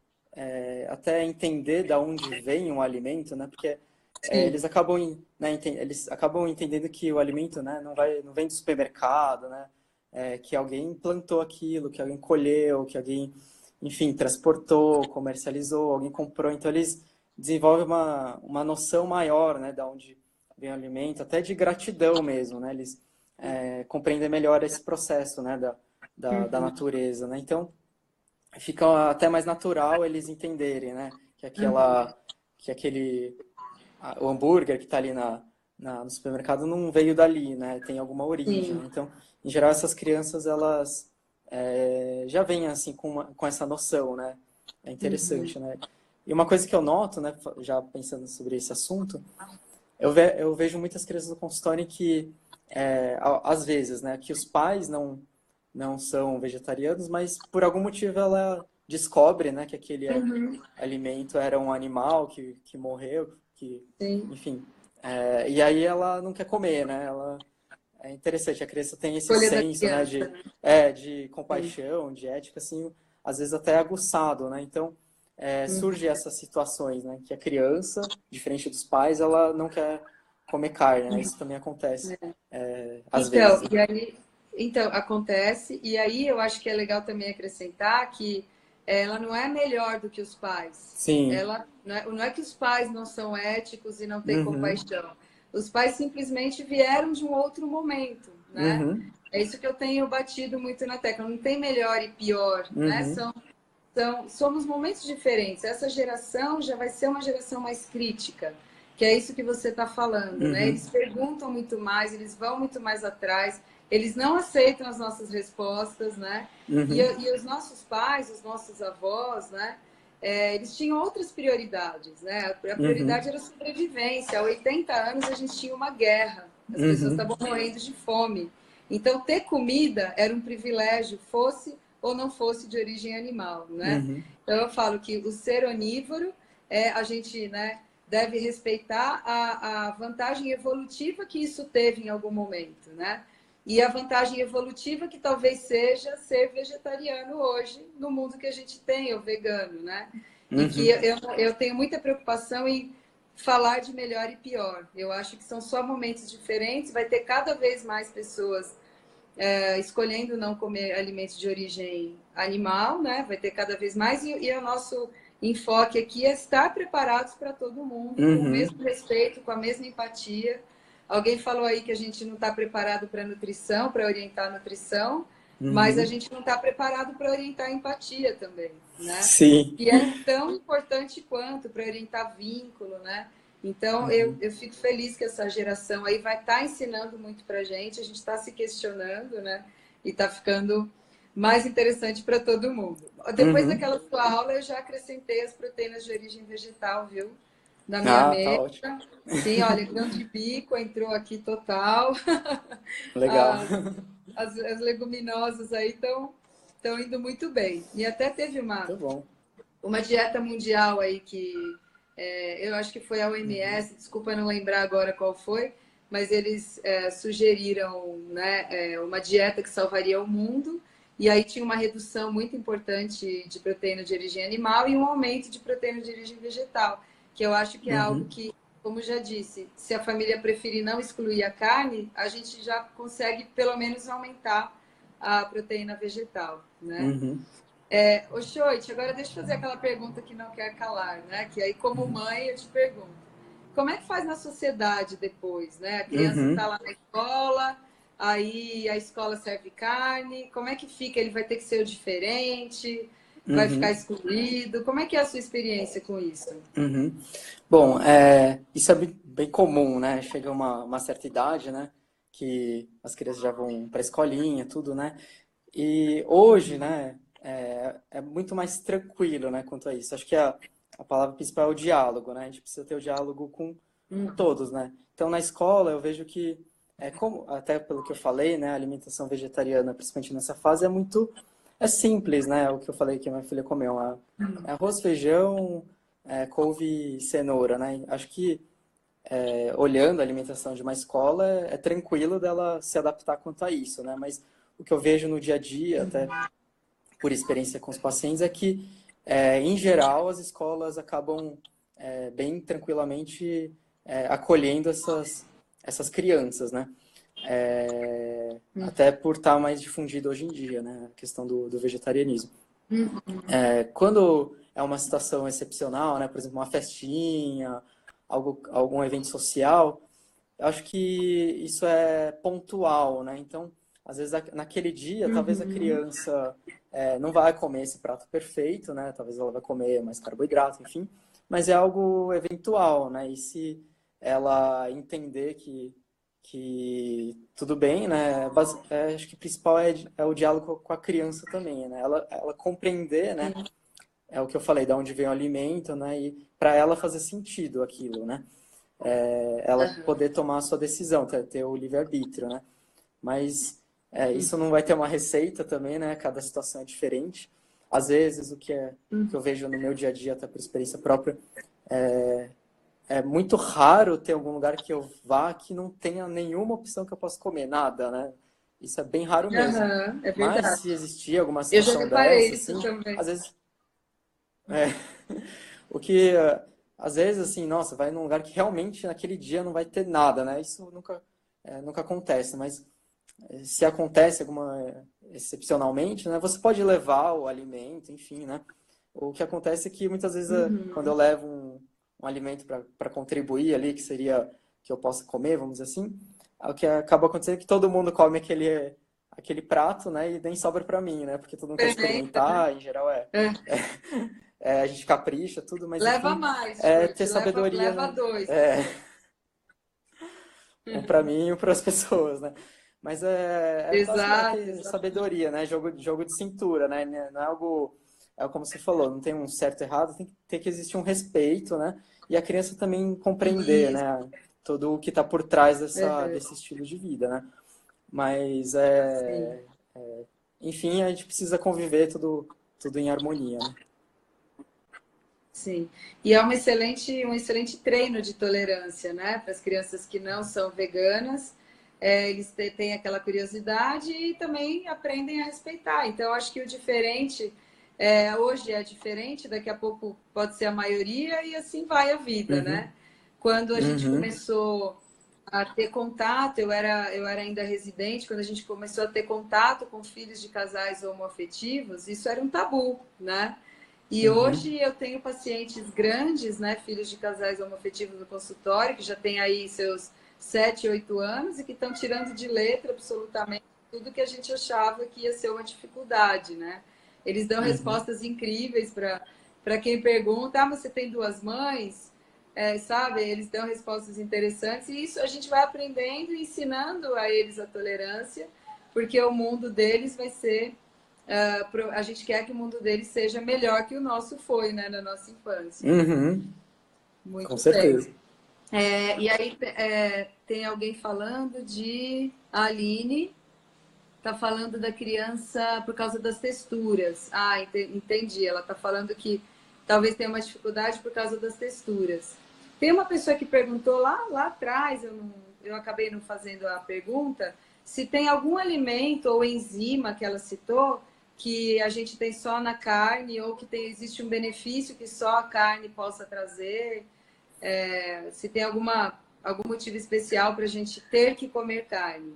Speaker 2: até entender da onde vem um alimento, né? Porque
Speaker 1: Sim.
Speaker 2: eles acabam entendendo que o alimento, né, não vem do supermercado, né? Que alguém plantou aquilo, que alguém colheu, que alguém, enfim, transportou, comercializou, alguém comprou. Então, eles desenvolvem uma noção maior, né, da onde vem o alimento, até de gratidão mesmo, né? Eles compreendem melhor esse processo, né, da natureza, né? Então, fica até mais natural eles entenderem, né, que o hambúrguer que está ali no supermercado não veio dali, né? Tem alguma origem,
Speaker 1: Sim.
Speaker 2: né? Então, em geral, essas crianças, elas já vêm, assim, com essa noção, né? É interessante, né? E uma coisa que eu noto, né, já pensando sobre esse assunto, eu vejo muitas crianças no consultório que, às vezes, né, que os pais não são vegetarianos, mas por algum motivo ela descobre, né, que aquele alimento era um animal que morreu,
Speaker 1: Sim.
Speaker 2: enfim. E aí ela não quer comer, né? É interessante, a criança tem esse
Speaker 1: Escolha da
Speaker 2: senso, né,
Speaker 1: criança.
Speaker 2: de
Speaker 1: Sim.
Speaker 2: compaixão, de ética, assim, às vezes até aguçado, né? Então, surge essas situações, né, que a criança, diferente dos pais, ela não quer comer carne, né? Isso também acontece, às
Speaker 1: Então,
Speaker 2: vezes, né?
Speaker 1: e aí, então, acontece, e aí eu acho que é legal também acrescentar que ela não é melhor do que os pais.
Speaker 2: Sim.
Speaker 1: Ela não é que os pais não são éticos e não têm
Speaker 2: Uhum.
Speaker 1: compaixão. Os pais simplesmente vieram de um outro momento, né?
Speaker 2: Uhum.
Speaker 1: É isso que eu tenho batido muito na tecla. Não tem melhor e pior, né?
Speaker 2: Uhum.
Speaker 1: Somos momentos diferentes. Essa geração já vai ser uma geração mais crítica, que é isso que você está falando, né?
Speaker 2: Uhum.
Speaker 1: Eles perguntam muito mais, eles vão muito mais atrás, eles não aceitam as nossas respostas, né?
Speaker 2: Uhum.
Speaker 1: E os nossos pais, os nossos avós, né? Eles tinham outras prioridades, né? A
Speaker 2: Uhum.
Speaker 1: prioridade era a sobrevivência. Há 80 anos a gente tinha uma guerra, as pessoas
Speaker 2: Uhum.
Speaker 1: estavam morrendo de fome. Então, ter comida era um privilégio, fosse ou não fosse de origem animal, né?
Speaker 2: Uhum.
Speaker 1: Então eu falo que o ser onívoro a gente, né, deve respeitar a vantagem evolutiva que isso teve em algum momento, né? E a vantagem evolutiva que talvez seja ser vegetariano hoje no mundo que a gente tem, ou vegano, né? E que
Speaker 2: Uhum.
Speaker 1: eu tenho muita preocupação em falar de melhor e pior. Eu acho que são só momentos diferentes, vai ter cada vez mais pessoas escolhendo não comer alimentos de origem animal, né? Vai ter cada vez mais, e o nosso enfoque aqui é estar preparados para todo mundo, com o
Speaker 2: Uhum.
Speaker 1: mesmo respeito, com a mesma empatia, Alguém falou aí que a gente não está preparado para nutrição, para orientar a nutrição, mas a
Speaker 2: Uhum.
Speaker 1: gente não está preparado para orientar a empatia também, né?
Speaker 2: Sim.
Speaker 1: Que é tão importante quanto para orientar vínculo, né? Então,
Speaker 2: Uhum.
Speaker 1: eu fico feliz que essa geração aí vai estar ensinando muito para a gente está se questionando, né? E está ficando mais interessante para todo mundo. Depois
Speaker 2: Uhum.
Speaker 1: daquela sua aula, eu já acrescentei as proteínas de origem vegetal, viu? Na minha
Speaker 2: Ah, tá
Speaker 1: mesa.
Speaker 2: ótimo.
Speaker 1: Sim, olha, grão de bico entrou aqui total.
Speaker 2: Legal.
Speaker 1: As, as leguminosas aí estão indo muito bem. E até teve
Speaker 2: Muito bom.
Speaker 1: uma dieta mundial aí que eu acho que foi a
Speaker 2: Uhum.
Speaker 1: OMS, desculpa não lembrar agora qual foi, mas eles sugeriram, né, uma dieta que salvaria o mundo. E aí tinha uma redução muito importante de proteína de origem animal e um aumento de proteína de origem vegetal, que eu acho que é algo
Speaker 2: Uhum.
Speaker 1: que, como já disse, se a família preferir não excluir a carne, a gente já consegue pelo menos aumentar a proteína vegetal, né?
Speaker 2: Uhum.
Speaker 1: Ô, Xoite, agora deixa eu fazer aquela pergunta que não quer calar, né? Que aí, como mãe, eu te pergunto: como é que faz na sociedade depois, né? A criança está
Speaker 2: Uhum.
Speaker 1: lá na escola, aí a escola serve carne, como é que fica? Ele vai ter que ser o diferente, vai ficar
Speaker 2: Uhum.
Speaker 1: excluído? Como é que é a sua experiência com isso?
Speaker 2: Uhum. Bom, isso é bem comum, né? Chega uma certa idade, né? Que as crianças já vão para a escolinha, tudo, né? E hoje, né? É muito mais tranquilo, né? Quanto a isso. Acho que a palavra principal é o diálogo, né? A gente precisa ter o diálogo com todos, né? Então, na escola, eu vejo que, como, até pelo que eu falei, né? A alimentação vegetariana, principalmente nessa fase, é simples, né? O que eu falei que a minha filha comeu. É arroz, feijão, couve e cenoura, né? Acho que olhando a alimentação de uma escola é tranquilo dela se adaptar quanto a isso, né? Mas o que eu vejo no dia a dia, até por experiência com os pacientes, é que, em geral, as escolas acabam bem tranquilamente acolhendo essas crianças, né? Até por estar mais difundido hoje em dia, né? A questão do vegetarianismo. Quando é uma situação excepcional, né? Por exemplo, uma festinha, algum evento social, eu acho que isso é pontual, né? Então, às vezes, naquele dia, talvez a
Speaker 1: Uhum.
Speaker 2: criança não vai comer esse prato perfeito, né? Talvez ela vai comer mais carboidrato, enfim. Mas é algo eventual, né? E se ela entender que tudo bem, né? Acho que o principal é o diálogo com a criança também, né? Ela compreender, né? É o que eu falei, de onde vem o alimento, né? E para ela fazer sentido aquilo, né? Ela
Speaker 1: Aham.
Speaker 2: poder tomar a sua decisão, ter o livre-arbítrio, né? Mas isso não vai ter uma receita também, né? Cada situação é diferente. Às vezes, o que eu vejo no meu dia a dia, até por experiência própria, é muito raro ter algum lugar que eu vá que não tenha nenhuma opção que eu possa comer, nada, né? Isso é bem raro mesmo.
Speaker 1: Aham, é
Speaker 2: Mas
Speaker 1: verdade.
Speaker 2: se existir alguma
Speaker 1: Eu já
Speaker 2: situação
Speaker 1: reparei
Speaker 2: dessa,
Speaker 1: isso
Speaker 2: assim,
Speaker 1: também.
Speaker 2: às vezes, é, o que, às vezes, assim, nossa, vai num lugar que realmente naquele dia não vai ter nada, né? Isso nunca acontece, mas se acontece excepcionalmente, né? Você pode levar o alimento, enfim, né? O que acontece é que muitas vezes quando eu
Speaker 1: Uhum.
Speaker 2: levo um alimento para contribuir ali, que seria que eu possa comer, vamos dizer assim, o que acaba acontecendo é que todo mundo come aquele prato, né? E nem sobra para mim, né? Porque todo mundo quer
Speaker 1: Experimenta, né?
Speaker 2: experimentar, em geral
Speaker 1: É.
Speaker 2: a gente capricha, tudo, mas
Speaker 1: Leva
Speaker 2: enfim,
Speaker 1: mais,
Speaker 2: é ter
Speaker 1: Chute. Leva,
Speaker 2: sabedoria,
Speaker 1: leva
Speaker 2: né?
Speaker 1: dois.
Speaker 2: É, um para mim e um para as pessoas, né? Mas é basicamente
Speaker 1: Exato,
Speaker 2: ter
Speaker 1: exato.
Speaker 2: sabedoria, né? Jogo de cintura, né? Não é algo, como você falou, não tem um certo e errado, tem que ter que existir um respeito, né? E a criança também compreender,
Speaker 1: Isso.
Speaker 2: né? Tudo o que está por trás
Speaker 1: Uhum.
Speaker 2: desse estilo de vida, né? Mas,
Speaker 1: Sim.
Speaker 2: enfim, a gente precisa conviver tudo em harmonia, né?
Speaker 1: Sim. E é um excelente treino de tolerância, né? Para as crianças que não são veganas, eles têm aquela curiosidade e também aprendem a respeitar. Então, acho que o diferente, hoje é diferente, daqui a pouco pode ser a maioria e assim vai a vida,
Speaker 2: Uhum,
Speaker 1: né? Quando a gente
Speaker 2: uhum,
Speaker 1: começou a ter contato, eu era ainda residente, quando a gente começou a ter contato com filhos de casais homoafetivos, isso era um tabu, né? E
Speaker 2: uhum,
Speaker 1: hoje eu tenho pacientes grandes, né, filhos de casais homoafetivos no consultório, que já têm aí seus 7, 8 anos e que estão tirando de letra absolutamente tudo que a gente achava que ia ser uma dificuldade, né? Eles dão
Speaker 2: Uhum.
Speaker 1: respostas incríveis para quem pergunta, ah, você tem duas mães? Sabe? Eles dão respostas interessantes e isso a gente vai aprendendo e ensinando a eles a tolerância, porque o mundo deles vai ser... a gente quer que o mundo deles seja melhor que o nosso foi, né, na nossa infância.
Speaker 2: Uhum. Com
Speaker 1: Muito bem.
Speaker 2: certeza.
Speaker 1: E aí tem alguém falando de... A Aline está falando da criança por causa das texturas. Ah, entendi. Ela está falando que talvez tenha uma dificuldade por causa das texturas. Tem uma pessoa que perguntou lá atrás, eu acabei não fazendo a pergunta, se tem algum alimento ou enzima que ela citou que a gente tem só na carne ou que existe um benefício que só a carne possa trazer. Se tem algum motivo especial para a gente ter que comer carne.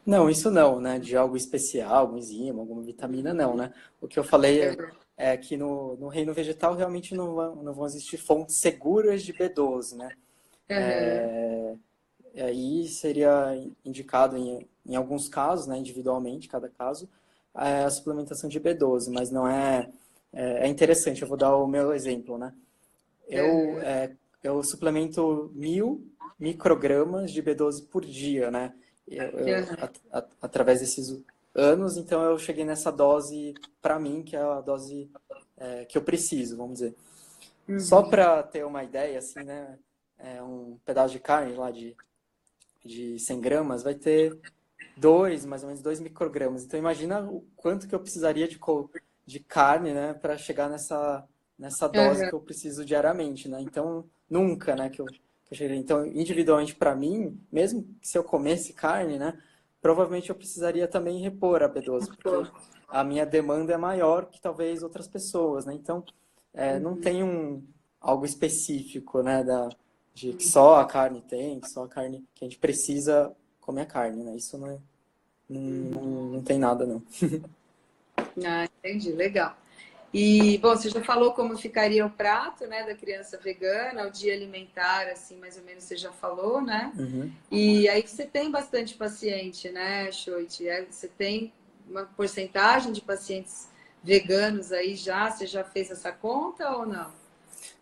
Speaker 2: Não, isso não, né? De algo especial, algum enzima, alguma vitamina, não, né? O que eu falei é que no reino vegetal realmente não vão existir fontes seguras de B12, né?
Speaker 1: Uhum.
Speaker 2: E aí seria indicado em alguns casos, né, individualmente, cada caso, a suplementação de B12, mas não é interessante. Eu vou dar o meu exemplo, né? Eu,
Speaker 1: Uhum.
Speaker 2: é, eu suplemento 1.000 microgramas de B12 por dia, né?
Speaker 1: Uhum.
Speaker 2: Através desses anos, então eu cheguei nessa dose para mim, que é a dose que eu preciso, vamos dizer. Só
Speaker 1: Uhum.
Speaker 2: para ter uma ideia, assim, né? Um pedaço de carne lá de 100 gramas vai ter mais ou menos 2 microgramas. Então imagina o quanto que eu precisaria de carne, né, para chegar nessa dose
Speaker 1: Uhum.
Speaker 2: que eu preciso diariamente, né? Então nunca, né, que eu cheguei. Então individualmente para mim, mesmo que se eu comesse carne, né, provavelmente eu precisaria também repor a B12, porque a minha demanda é maior que talvez outras pessoas, né? Então não tem algo específico, né, de que só a carne tem, que só a carne que a gente precisa comer a carne, né? Isso não tem nada, não.
Speaker 1: Ah, entendi, legal. E, bom, você já falou como ficaria o prato, né, da criança vegana, o dia alimentar, assim, mais ou menos você já falou, né?
Speaker 2: Uhum.
Speaker 1: E aí você tem bastante paciente, né, Choit? Você tem uma porcentagem de pacientes veganos aí já? Você já fez essa conta ou não?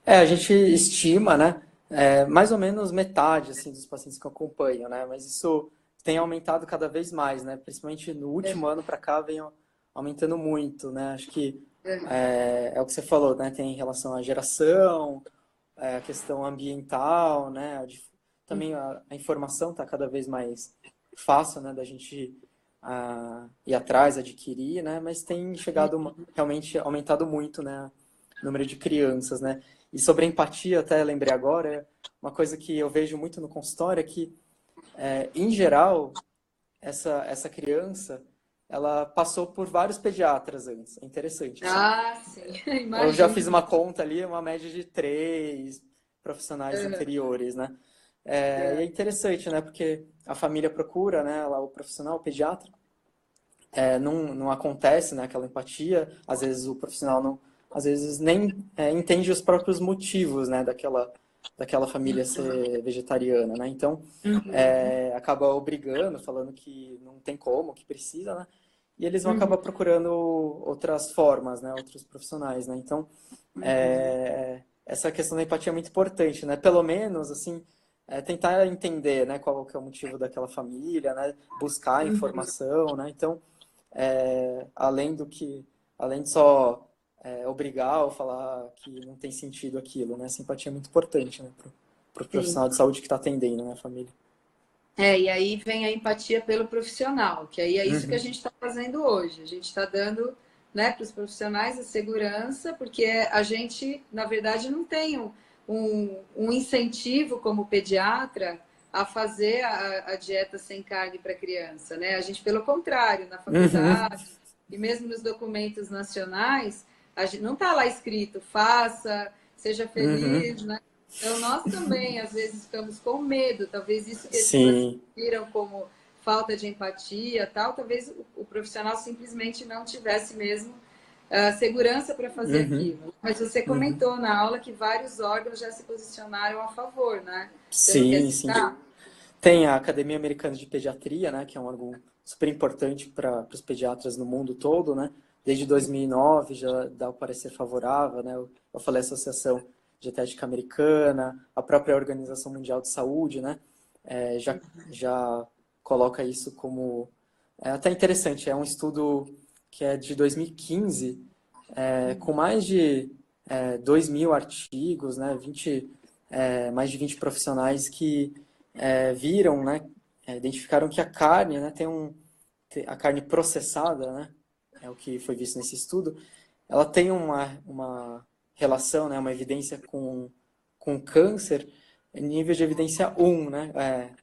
Speaker 2: A gente estima, né, mais ou menos metade, assim, dos pacientes que eu acompanho, né? Mas isso tem aumentado cada vez mais, né? Principalmente no último ano para cá vem aumentando muito, né? Acho que é o que você falou, né? Tem em relação à geração, a questão ambiental, né? Também a informação está cada vez mais fácil, né? Da gente ir atrás, adquirir, né? Mas tem realmente aumentado muito, né? O número de crianças, né? E sobre a empatia, até lembrei agora, uma coisa que eu vejo muito no consultório é que, em geral, essa criança, ela passou por vários pediatras antes. É interessante, assim.
Speaker 1: Ah, sim,
Speaker 2: Eu já fiz
Speaker 1: imagino.
Speaker 2: uma conta ali, uma média de 3 profissionais anteriores, né? E é interessante, né? Porque a família procura, né? Lá o profissional, o pediatra, não acontece, né? Aquela empatia. Às vezes o profissional não, às vezes nem entende os próprios motivos, né? Daquela família ser vegetariana, né? Então acaba obrigando, falando que não tem como, que precisa, né? E eles vão acabar procurando outras formas, né? Outros profissionais, né? Então essa questão da empatia é muito importante, né? Pelo menos, assim, tentar entender, né? Qual que é o motivo daquela família, né? Buscar informação, né? Então, além de só obrigar ou falar que não tem sentido aquilo, né? A simpatia é muito importante, né? Pro
Speaker 1: Sim.
Speaker 2: profissional de saúde que está atendendo, né? A família.
Speaker 1: E aí vem a empatia pelo profissional, que aí é isso que a
Speaker 2: Uhum.
Speaker 1: gente está fazendo hoje. A gente está dando, né, para os profissionais a segurança, porque a gente, na verdade, não tem um incentivo como pediatra a fazer a dieta sem carne para criança, né? A gente, pelo contrário, na
Speaker 2: Uhum.
Speaker 1: faculdade e mesmo nos documentos nacionais, a gente não está lá escrito faça, seja
Speaker 2: Uhum.
Speaker 1: feliz, né? Então, nós também, às vezes, ficamos com medo. Talvez isso que esses pacientes
Speaker 2: Sim.
Speaker 1: viram como falta de empatia, tal, talvez o profissional simplesmente não tivesse mesmo segurança para fazer
Speaker 2: Uhum.
Speaker 1: aquilo. Mas você
Speaker 2: Uhum.
Speaker 1: comentou na aula que vários órgãos já se posicionaram a favor, né? Você não quer
Speaker 2: Sim, sim.
Speaker 1: citar?
Speaker 2: Tem a Academia Americana de Pediatria, né, que é um órgão super importante para os pediatras no mundo todo, né? Desde 2009 já dá o parecer favorável, né? Eu falei Associação Dietética Americana, a própria Organização Mundial de Saúde, né? Já coloca isso como... É até interessante, é um estudo que é de 2015, com mais de 2.000 artigos, né? Mais de 20 profissionais que viram, né? Identificaram que a carne, né? A carne processada, né? É o que foi visto nesse estudo, ela tem uma relação, né? Uma evidência com câncer em nível de evidência 1, né?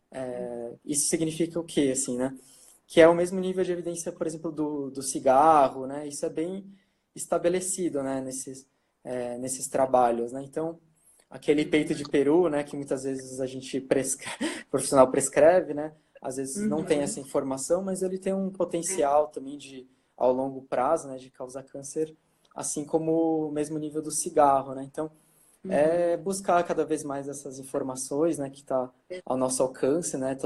Speaker 2: Isso significa o quê, assim, né? Que é o mesmo nível de evidência, por exemplo, do cigarro, né? Isso é bem estabelecido, né? Nesses trabalhos, né? Então, aquele peito de peru, né? Que muitas vezes a gente o profissional prescreve, né? Às vezes não tem essa informação, mas ele tem um potencial também ao longo prazo, né? De causar câncer, assim como o mesmo nível do cigarro, né? Então, buscar cada vez mais essas informações, né? Que está ao nosso alcance, né?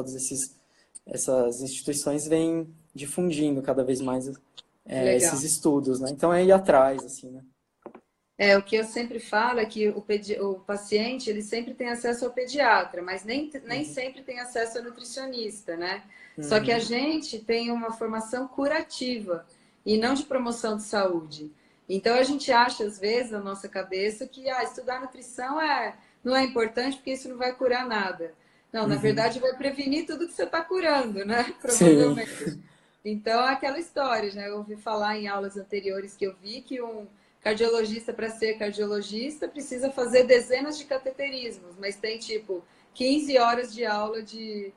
Speaker 2: Essas instituições vêm difundindo cada vez mais
Speaker 1: Legal.
Speaker 2: esses estudos, né? Então é ir atrás, assim, né?
Speaker 1: O que eu sempre falo é que o paciente ele sempre tem acesso ao pediatra, mas nem sempre tem acesso ao nutricionista, né? Só que a gente tem uma formação curativa e não de promoção de saúde. Então a gente acha, às vezes, na nossa cabeça que estudar nutrição não é importante porque isso não vai curar nada. Não, na verdade vai prevenir tudo que você está curando, né?
Speaker 2: Sim,
Speaker 1: Provavelmente. Então, é aquela história, né? Eu ouvi falar em aulas anteriores que eu vi que um cardiologista, para ser cardiologista, precisa fazer dezenas de cateterismos, mas tem tipo 15 horas de aula de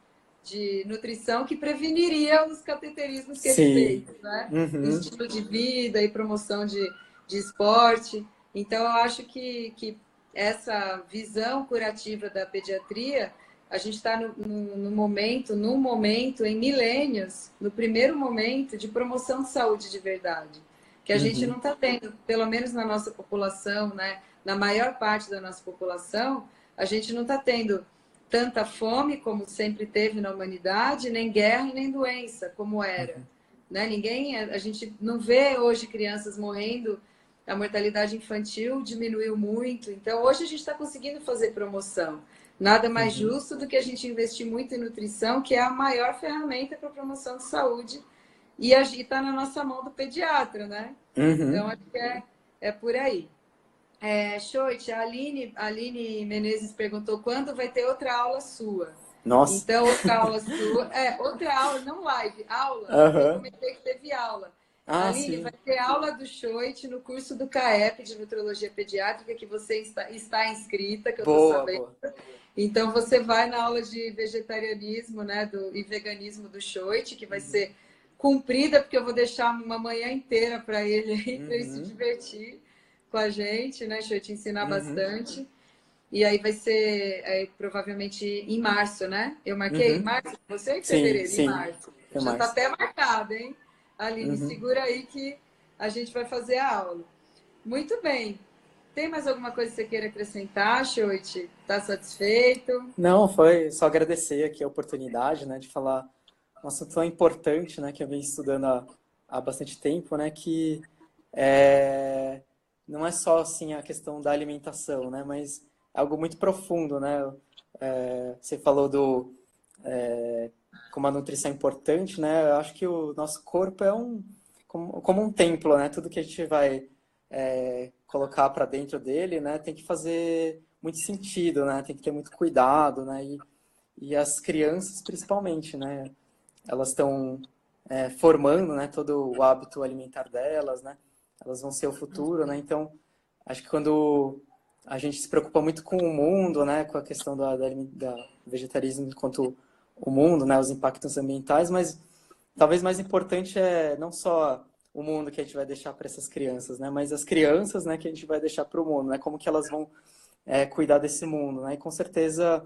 Speaker 1: nutrição que preveniria os cateterismos que ele fez,
Speaker 2: sim.
Speaker 1: né?
Speaker 2: Uhum,
Speaker 1: Estilo de vida e promoção de esporte. Então, eu acho que essa visão curativa da pediatria, a gente está num momento, em milênios, no primeiro momento de promoção de saúde de verdade, que a gente não
Speaker 2: uhum,
Speaker 1: está tendo, pelo menos na nossa população, né? Na maior parte da nossa população, a gente não está tendo tanta fome como sempre teve na humanidade, nem guerra e nem doença como era, né? A gente não vê hoje crianças morrendo, a mortalidade infantil diminuiu muito, então hoje a gente está conseguindo fazer promoção. Nada mais
Speaker 2: uhum,
Speaker 1: justo do que a gente investir muito em nutrição, que é a maior ferramenta para a promoção de saúde, e está na nossa mão do pediatra, né? Então,
Speaker 2: uhum.
Speaker 1: acho que é por aí. Xoit, a Aline Menezes perguntou quando vai ter outra aula sua.
Speaker 2: Nossa.
Speaker 1: Então, outra aula sua. Outra aula, não live, aula, porque eu
Speaker 2: Aham.
Speaker 1: comentei que teve aula.
Speaker 2: Ah,
Speaker 1: Aline, vai
Speaker 2: sim.
Speaker 1: ter aula do Xoit no curso do CAEP de Nutrologia Pediátrica, que você está inscrita, que eu estou
Speaker 2: Boa,
Speaker 1: sabendo.
Speaker 2: boa.
Speaker 1: Então, você vai na aula de vegetarianismo, né, e veganismo do Xoit, que vai ser cumprida, porque eu vou deixar uma manhã inteira para ele aí, para ele se
Speaker 2: Uhum,
Speaker 1: divertir com a gente, né, Xoit, ensinar
Speaker 2: uhum,
Speaker 1: bastante. E aí vai ser provavelmente em março, né? Eu marquei em
Speaker 2: uhum.
Speaker 1: março, você é em
Speaker 2: Sim,
Speaker 1: fevereiro, em
Speaker 2: sim.
Speaker 1: março.
Speaker 2: Tem
Speaker 1: Já está
Speaker 2: mais.
Speaker 1: até marcado, hein? Aline,
Speaker 2: Uhum.
Speaker 1: segura aí que a gente vai fazer a aula. Muito bem. Tem mais alguma coisa que você queira acrescentar, Xoit? Está satisfeito?
Speaker 2: Não, foi só agradecer aqui a oportunidade, né, de falar um assunto tão importante, né, que eu venho estudando há bastante tempo, né, que é, não é só assim a questão da alimentação, né, mas é algo muito profundo, né. Você falou como a nutrição é importante, né. Eu acho que o nosso corpo é como um templo, né. Tudo que a gente vai colocar para dentro dele, né, tem que fazer muito sentido, né, tem que ter muito cuidado, né, e as crianças principalmente, né, elas estão formando, né, todo o hábito alimentar delas, né, elas vão ser o futuro, né, então acho que quando a gente se preocupa muito com o mundo, né, com a questão da vegetarismo quanto o mundo, né, os impactos ambientais, mas talvez mais importante é não só o mundo que a gente vai deixar para essas crianças, né, mas as crianças, né, que a gente vai deixar para o mundo, né, como que elas vão cuidar desse mundo, né, e com certeza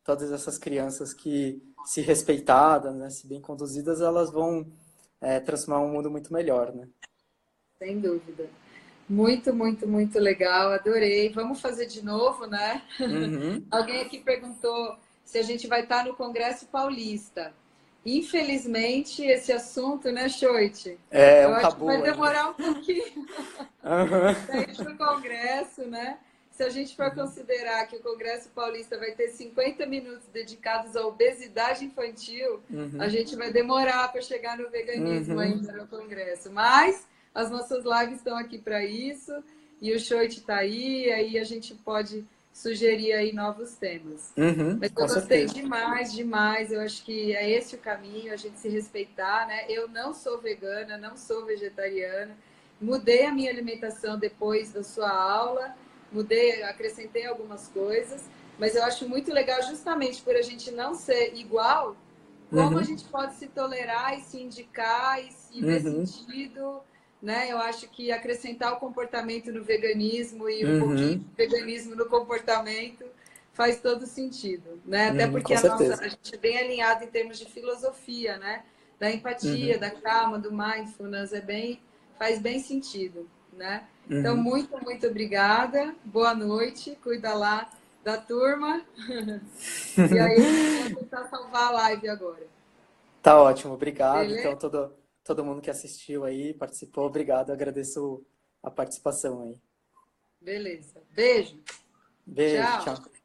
Speaker 2: todas essas crianças que, se respeitadas, né, se bem conduzidas, elas vão transformar um mundo muito melhor, né?
Speaker 1: Sem dúvida. Muito, muito, muito legal. Adorei. Vamos fazer de novo, né?
Speaker 2: Uhum.
Speaker 1: Alguém aqui perguntou se a gente vai estar no Congresso Paulista. Infelizmente, esse assunto, né, Choit?
Speaker 2: É
Speaker 1: Eu
Speaker 2: um
Speaker 1: acho que
Speaker 2: tabu
Speaker 1: vai
Speaker 2: ainda.
Speaker 1: demorar um pouquinho
Speaker 2: Aham.
Speaker 1: para ir para o Congresso, né? Se a gente for
Speaker 2: Uhum.
Speaker 1: considerar que o Congresso Paulista vai ter 50 minutos dedicados à obesidade infantil, a
Speaker 2: Uhum.
Speaker 1: gente vai demorar para chegar no veganismo
Speaker 2: Uhum.
Speaker 1: ainda no Congresso. Mas as nossas lives estão aqui para isso, e o Choit está aí a gente pode sugerir aí novos temas.
Speaker 2: Uhum.
Speaker 1: Mas eu
Speaker 2: Com
Speaker 1: gostei
Speaker 2: certeza.
Speaker 1: demais, demais. Eu acho que é esse o caminho, a gente se respeitar, né? Eu não sou vegana, não sou vegetariana. Mudei a minha alimentação depois da sua aula, mudei, acrescentei algumas coisas, mas eu acho muito legal justamente por a gente não ser igual, como a
Speaker 2: Uhum.
Speaker 1: gente pode se tolerar e se indicar e se ver
Speaker 2: Uhum.
Speaker 1: sentido, né? Eu acho que acrescentar o comportamento no veganismo e um pouquinho
Speaker 2: Uhum.
Speaker 1: de veganismo no comportamento faz todo sentido, né? Até
Speaker 2: Uhum.
Speaker 1: porque
Speaker 2: Com certeza.
Speaker 1: a gente é bem alinhado em termos de filosofia, né? Da empatia,
Speaker 2: Uhum.
Speaker 1: da calma, do mindfulness, faz bem sentido, né? Então,
Speaker 2: Uhum.
Speaker 1: muito, muito obrigada. Boa noite. Cuida lá da turma. E aí, eu vou tentar salvar a live agora.
Speaker 2: Tá ótimo, obrigado. Então,
Speaker 1: Beleza?
Speaker 2: todo mundo que assistiu aí, participou, obrigado. Agradeço a participação aí.
Speaker 1: Beleza. Beijo.
Speaker 2: Beijo,
Speaker 1: Tchau.
Speaker 2: tchau.